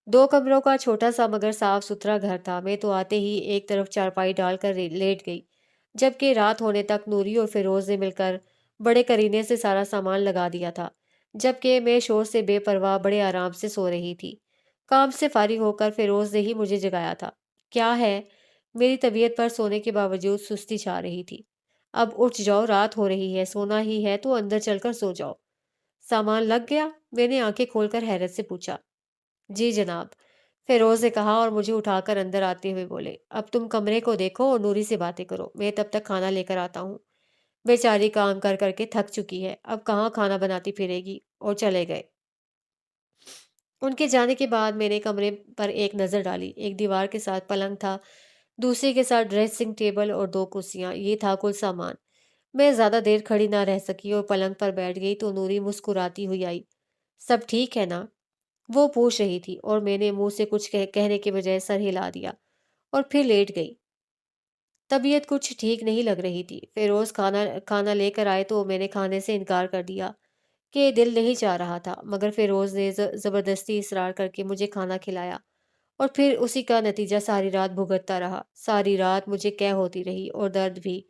2 कमरों का छोटा सा मगर साफ सुथरा घर था। मैं तो आते ही एक तरफ चारपाई डालकर लेट गई, जबकि रात होने तक नूरी और फिरोज ने मिलकर बड़े करीने से सारा सामान लगा दिया था, जबकि मैं शोर से बेपरवाह बड़े आराम से सो रही थी। काम से फारिग होकर फिरोज ने ही मुझे जगाया था। क्या है? मेरी तबीयत पर सोने के बावजूद सुस्ती छा रही थी। अब उठ जाओ, रात हो रही है, सोना ही है तो अंदर चलकर सो जाओ। सामान लग गया? मैंने आंखें खोलकर हैरत से पूछा। जी जनाब, फिरोज ने कहा और मुझे उठाकर अंदर आते हुए बोले, अब तुम कमरे को देखो और नूरी से बातें करो, मैं तब तक खाना लेकर आता हूँ। बेचारी काम कर करके थक चुकी है, अब कहाँ खाना बनाती फिरेगी। और चले गए। उनके जाने के बाद मैंने कमरे पर एक नज़र डाली। एक दीवार के साथ पलंग था, दूसरे के साथ ड्रेसिंग टेबल और 2 कुर्सियाँ, ये था कुल सामान। मैं ज़्यादा देर खड़ी ना रह सकी और पलंग पर बैठ गई तो नूरी मुस्कुराती हुई आई। सब ठीक है ना? वो पूछ रही थी और मैंने मुंह से कुछ कहने के बजाय सर हिला दिया और फिर लेट गई। तबीयत कुछ ठीक नहीं लग रही थी। फिरोज खाना खाना लेकर आए तो मैंने खाने से इनकार कर दिया कि दिल नहीं चाह रहा था, मगर फिरोज ने ज़बरदस्ती इसरार करके मुझे खाना खिलाया और फिर उसी का नतीजा सारी रात भुगतता रहा। सारी रात मुझे कै होती रही और दर्द भी।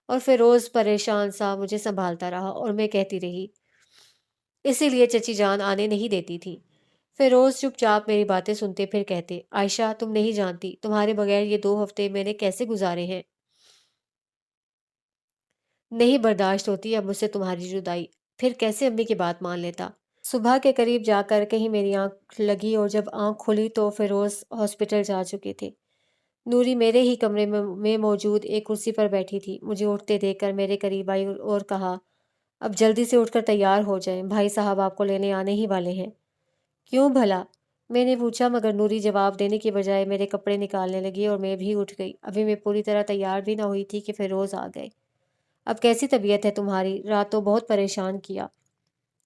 और फिरोज परेशान सा मुझे संभालता रहा और मैं कहती रही, इसीलिए चची जान आने नहीं देती थी। फिरोज चुपचाप मेरी बातें सुनते फिर कहते, आयशा तुम नहीं जानती तुम्हारे बगैर ये 2 हफ्ते मैंने कैसे गुजारे हैं। नहीं बर्दाश्त होती अब मुझसे तुम्हारी जुदाई। फिर कैसे अम्मी की बात मान लेता। सुबह के करीब जाकर कहीं मेरी आंख लगी और जब आंख खुली तो फिरोज हॉस्पिटल जा चुके थे। नूरी मेरे ही कमरे में मौजूद एक कुर्सी पर बैठी थी। मुझे उठते देखकर मेरे करीब आई और कहा, अब जल्दी से उठकर तैयार हो जाएं, भाई साहब आपको लेने आने ही वाले हैं। क्यों भला? मैंने पूछा, मगर नूरी जवाब देने की बजाय मेरे कपड़े निकालने लगी और मैं भी उठ गई। अभी मैं पूरी तरह तैयार भी ना हुई थी कि फिरोज आ गए। اب कैसी तबीयत है तुम्हारी? रात तो बहुत परेशान किया।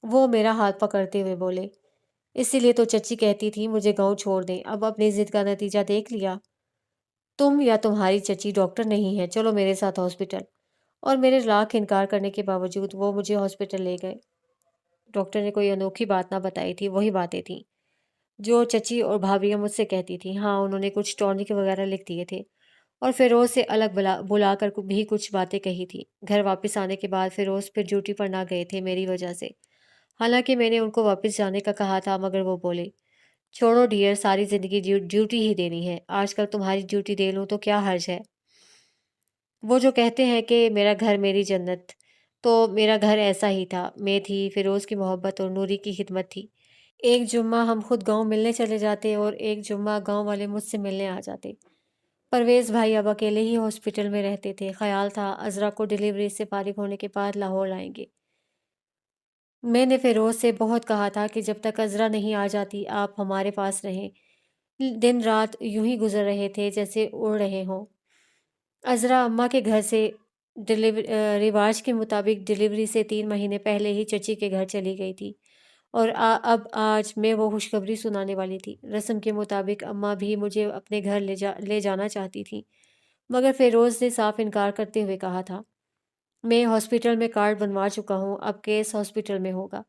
वो मेरा हाथ पकड़ते हुए बोले। इसीलिए तो चची कहती थी मुझे गाँव छोड़ दें। अब अपनी जिद का नतीजा देख लिया। तुम या तुम्हारी चची डॉक्टर नहीं है, चलो मेरे साथ हॉस्पिटल। और मेरे लाख इनकार करने के बावजूद वो मुझे हॉस्पिटल ले गए। डॉक्टर ने कोई अनोखी बात ना बताई थी, वही बातें थी जो चची और भाभियाँ मुझसे कहती थी। हाँ, उन्होंने कुछ टॉनिक वगैरह लिख दिए थे और फिरोज से अलग बुलाकर भी कुछ बातें कही थी। घर वापस आने के बाद फिरोज फिर ड्यूटी पर ना गए थे मेरी वजह से। हालांकि मैंने उनको वापस जाने का कहा था, मगर वो बोले छोड़ो डियर, सारी जिंदगी ड्यूटी ही देनी है। आजकल तुम्हारी ड्यूटी दे लूँ तो क्या हर्ज है। वो जो कहते हैं कि मेरा घर मेरी जन्नत, तो मेरा घर ऐसा ही था। मैं थी, फिरोज की मोहब्बत और नूरी की खिदमत थी। एक जुम्मा हम खुद गांव मिलने चले जाते और एक जुम्मा गांव वाले मुझसे मिलने आ जाते। परवेज भाई अब अकेले ही हॉस्पिटल में रहते थे। ख्याल था अजरा को डिलीवरी से फारिग होने के बाद लाहौर लाएंगे। मैंने फिरोज से बहुत कहा था कि जब तक अजरा नहीं आ जाती आप हमारे पास रहें। दिन रात यूं ही गुजर रहे थे जैसे उड़ रहे हों। अजरा अम्मा के घर से रिवाज के मुताबिक डिलीवरी से 3 महीने पहले ही चची के घर चली गई थी और अब आज मैं वो खुशखबरी सुनाने वाली थी। रस्म के मुताबिक अम्मा भी मुझे अपने घर ले जाना चाहती थी, मगर फिरोज ने साफ इनकार करते हुए कहा था मैं हॉस्पिटल में कार्ड बनवा चुका हूँ, अब केस हॉस्पिटल में होगा।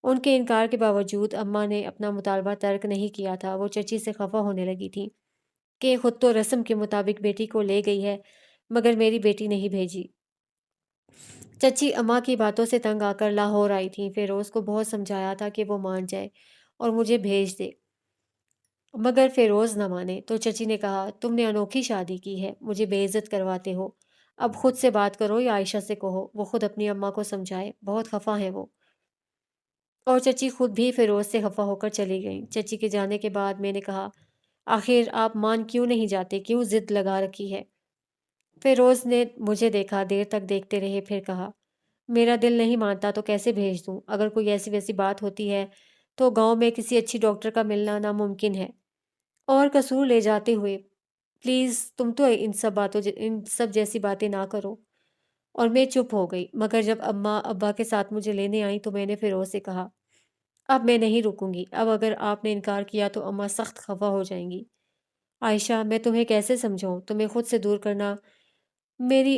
उनके इनकार के बावजूद अम्मा ने अपना मुतालबा तर्क नहीं किया था। वो चची से खफा होने लगी थी कि खुद तो रस्म के मुताबिक बेटी को ले गई है, मगर मेरी बेटी नहीं भेजी। चची अम्मा की बातों से तंग आकर लाहौर आई थी। फिरोज को बहुत समझाया था कि वो मान जाए और मुझे भेज दे, मगर फिरोज न माने। तो चची ने कहा तुमने अनोखी शादी की है, मुझे बेइज्जत करवाते हो। अब खुद से बात करो या आयशा से कहो, वो खुद अपनी अम्मा को समझाए, बहुत खफा है वो। और चची खुद भी फिरोज से खफा होकर चली गई। चची के जाने के बाद मैंने कहा आखिर आप मान क्यों नहीं जाते, क्यों जिद लगा रखी है। फिरोज ने मुझे देखा, देर तक देखते रहे, फिर कहा मेरा दिल नहीं मानता तो कैसे भेज दूं। अगर कोई ऐसी वैसी बात होती है तो गांव में किसी अच्छी डॉक्टर का मिलना नामुमकिन है। और कसूर ले जाते हुए प्लीज़ तुम तो इन सब जैसी बातें ना करो। और मैं चुप हो गई। मगर जब अम्मा अब्बा के साथ मुझे लेने आई तो मैंने फिरोज से कहा अब मैं नहीं रुकूंगी। अब अगर आपने इनकार किया तो अम्मा सख्त खफा हो जाएंगी। आयशा, मैं तुम्हें कैसे समझाऊं, तुम्हें खुद से दूर करना मेरी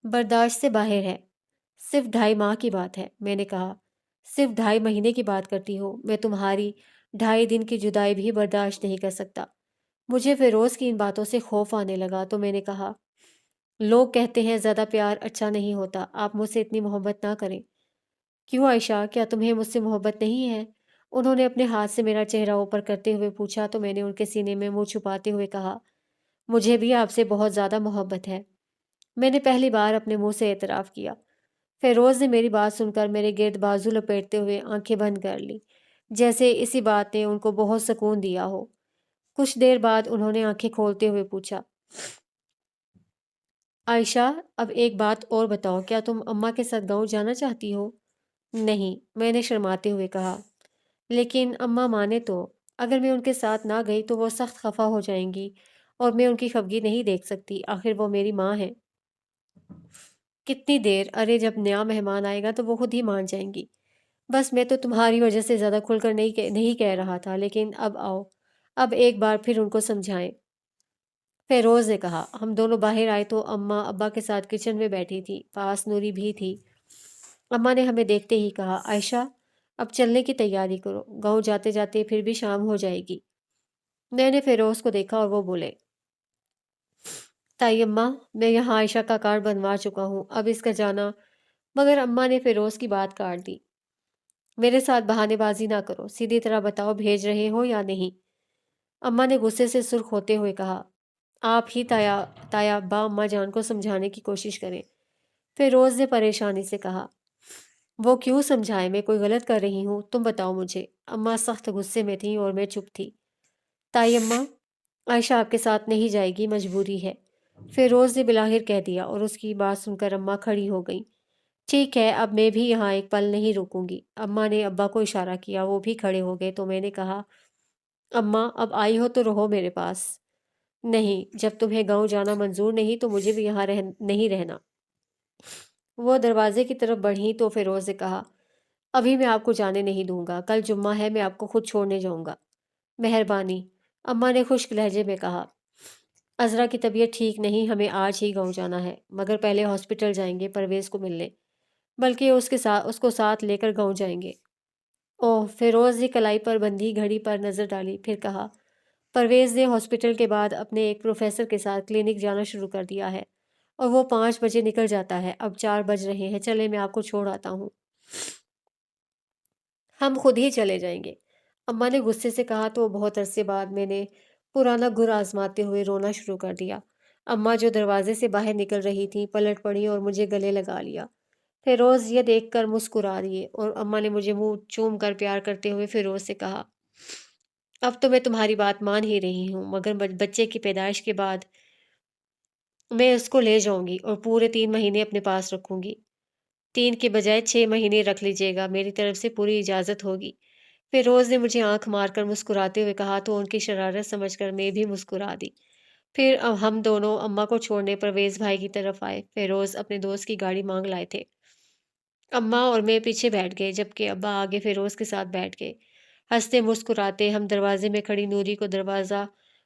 बर्दाश्त से बाहर है। सिर्फ 2.5 माह की बात है, मैंने कहा। सिर्फ 2.5 महीने की बात करती हो। मैं तुम्हारी 2.5 दिन की जुदाई भी बर्दाश्त नहीं कर सकता। मुझे फिरोज की इन बातों से खौफ आने लगा तो मैंने कहा लोग कहते हैं ज़्यादा प्यार अच्छा नहीं होता, आप मुझसे इतनी मोहब्बत ना करें। क्यों आयशा, क्या तुम्हें मुझसे मोहब्बत नहीं है? उन्होंने अपने हाथ से मेरा चेहरा ऊपर करते हुए पूछा तो मैंने उनके सीने में मुंह छुपाते हुए कहा मुझे भी आपसे बहुत ज़्यादा मोहब्बत है। मैंने पहली बार अपने मुंह से एतराफ़ किया। फ़िरोज़ ने मेरी बात सुनकर मेरे गिर्द बाजू लपेटते हुए आंखें बंद कर ली, जैसे इसी बात ने उनको बहुत सुकून दिया हो। कुछ देर बाद उन्होंने आंखें खोलते हुए पूछा आयशा, अब एक बात और बताओ, क्या तुम अम्मा के साथ गाँव जाना चाहती हो? नहीं, मैंने शर्माते हुए कहा। लेकिन अम्मा माने तो। अगर मैं उनके साथ ना गई तो वो सख्त खफा हो जाएंगी और मैं उनकी खफगी नहीं देख सकती। आखिर वो मेरी माँ है। कितनी देर? अरे जब नया मेहमान आएगा तो वो खुद ही मान जाएंगी। बस मैं तो तुम्हारी वजह से ज़्यादा खुलकर नहीं कह रहा था, लेकिन अब आओ, अब एक बार फिर उनको समझाएं। फेरोज ने कहा। हम दोनों बाहर आए तो अम्मा अब्बा के साथ किचन में बैठी थी, पास नूरी भी थी। अम्मा ने हमें देखते ही कहा आयशा, अब चलने की तैयारी करो, गांव जाते जाते फिर भी शाम हो जाएगी। मैंने फिरोज को देखा और वो बोले ताई अम्मा, मैं यहाँ आयशा का कार्ड बनवा चुका हूँ, अब इसका जाना। मगर अम्मा ने फिरोज की बात काट दी। मेरे साथ बहानेबाजी ना करो, सीधी तरह बताओ भेज रहे हो या नहीं। अम्मा ने गुस्से से सुर्ख होते हुए कहा आप ही ताया ताया अब्बा अम्मा जान को समझाने की कोशिश करें। फिरोज ने परेशानी से कहा वो क्यों समझाए, मैं कोई गलत कर रही हूँ, तुम बताओ मुझे। अम्मा सख्त गुस्से में थी और मैं चुप थी। ताई अम्मा, आयशा आपके साथ नहीं जाएगी, मजबूरी है। फिरोज ने बिलाहिर कह दिया और उसकी बात सुनकर अम्मा खड़ी हो गई। ठीक है, अब मैं भी यहाँ एक पल नहीं रुकूंगी। अम्मा ने अब्बा को इशारा किया, वो भी खड़े हो गए तो मैंने कहा अम्मा अब आई हो तो रहो मेरे पास। नहीं, जब तुम्हें गांव जाना मंजूर नहीं तो मुझे भी यहाँ नहीं रहना। وہ دروازے کی طرف بڑھی تو فیروز نے کہا، ابھی میں آپ کو جانے نہیں دوں گا، کل جمعہ ہے، میں آپ کو خود چھوڑنے جاؤں گا۔ مہربانی، اماں نے خشک لہجے میں کہا۔ عذرا کی طبیعت ٹھیک نہیں، ہمیں آج ہی گاؤں جانا ہے، مگر پہلے ہاسپٹل جائیں گے پرویز کو ملنے، بلکہ اس کو ساتھ لے کر گاؤں جائیں گے۔ اوہ، فیروز نے کلائی پر بندھی گھڑی پر نظر ڈالی، پھر کہا، پرویز نے ہاسپٹل کے بعد اپنے ایک پروفیسر کے ساتھ کلینک جانا شروع کر دیا ہے، اور وہ 5 بجے نکل جاتا ہے، اب 4 بج رہے ہیں، چلے میں آپ کو چھوڑ آتا ہوں۔ ہم خود ہی چلے جائیں گے، اماں نے غصے سے کہا تو بہت عرصے بعد میں نے پرانا گر آزماتے ہوئے رونا شروع کر دیا۔ اماں جو دروازے سے باہر نکل رہی تھی پلٹ پڑی اور مجھے گلے لگا لیا۔ فیروز یہ دیکھ کر مسکرا دیے اور اماں نے مجھے منہ چوم کر پیار کرتے ہوئے فیروز سے کہا، اب تو میں تمہاری بات مان ہی رہی ہوں، مگر بچے کی پیدائش کے بعد میں اس کو لے جاؤں گی اور پورے 3 مہینے اپنے پاس رکھوں گی۔ 3 کے بجائے 6 مہینے رکھ لیجیے گا، میری طرف سے پوری اجازت ہوگی۔ فیروز نے مجھے آنکھ مار کر مسکراتے ہوئے کہا تو ان کی شرارت سمجھ کر میں بھی مسکرا دی۔ پھر ہم دونوں اماں کو چھوڑنے پرویز بھائی کی طرف آئے۔ فیروز اپنے دوست کی گاڑی مانگ لائے تھے۔ اماں اور میں پیچھے بیٹھ گئے، جبکہ ابا آگے فیروز کے ساتھ بیٹھ گئے۔ ہنستے مسکراتے ہم دروازے میں کھڑی نوری کو دروازہ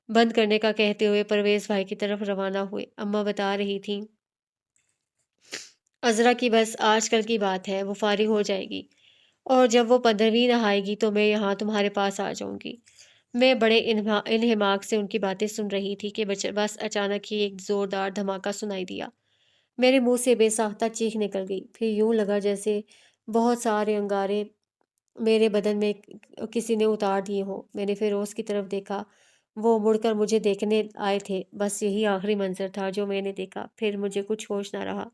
بند کرنے کا کہتے ہوئے پرویز بھائی کی طرف روانہ ہوئے۔ اماں بتا رہی تھیں، عذرا کی بس آج کل کی بات ہے، وہ فارغ ہو جائے گی، اور جب وہ 15ویں نہائے گی تو میں یہاں تمہارے پاس آ جاؤں گی۔ میں بڑے انہماک سے ان کی باتیں سن رہی تھی کہ بس اچانک ہی ایک زوردار دھماکہ سنائی دیا۔ میرے منہ سے بے ساختہ چیخ نکل گئی، پھر یوں لگا جیسے بہت سارے انگارے میرے بدن میں کسی نے اتار دیے ہوں۔ میں نے فیروز کی طرف دیکھا، وہ مڑ کر مجھے دیکھنے آئے تھے، بس یہی آخری منظر تھا جو میں نے دیکھا، پھر مجھے کچھ ہوش نہ رہا۔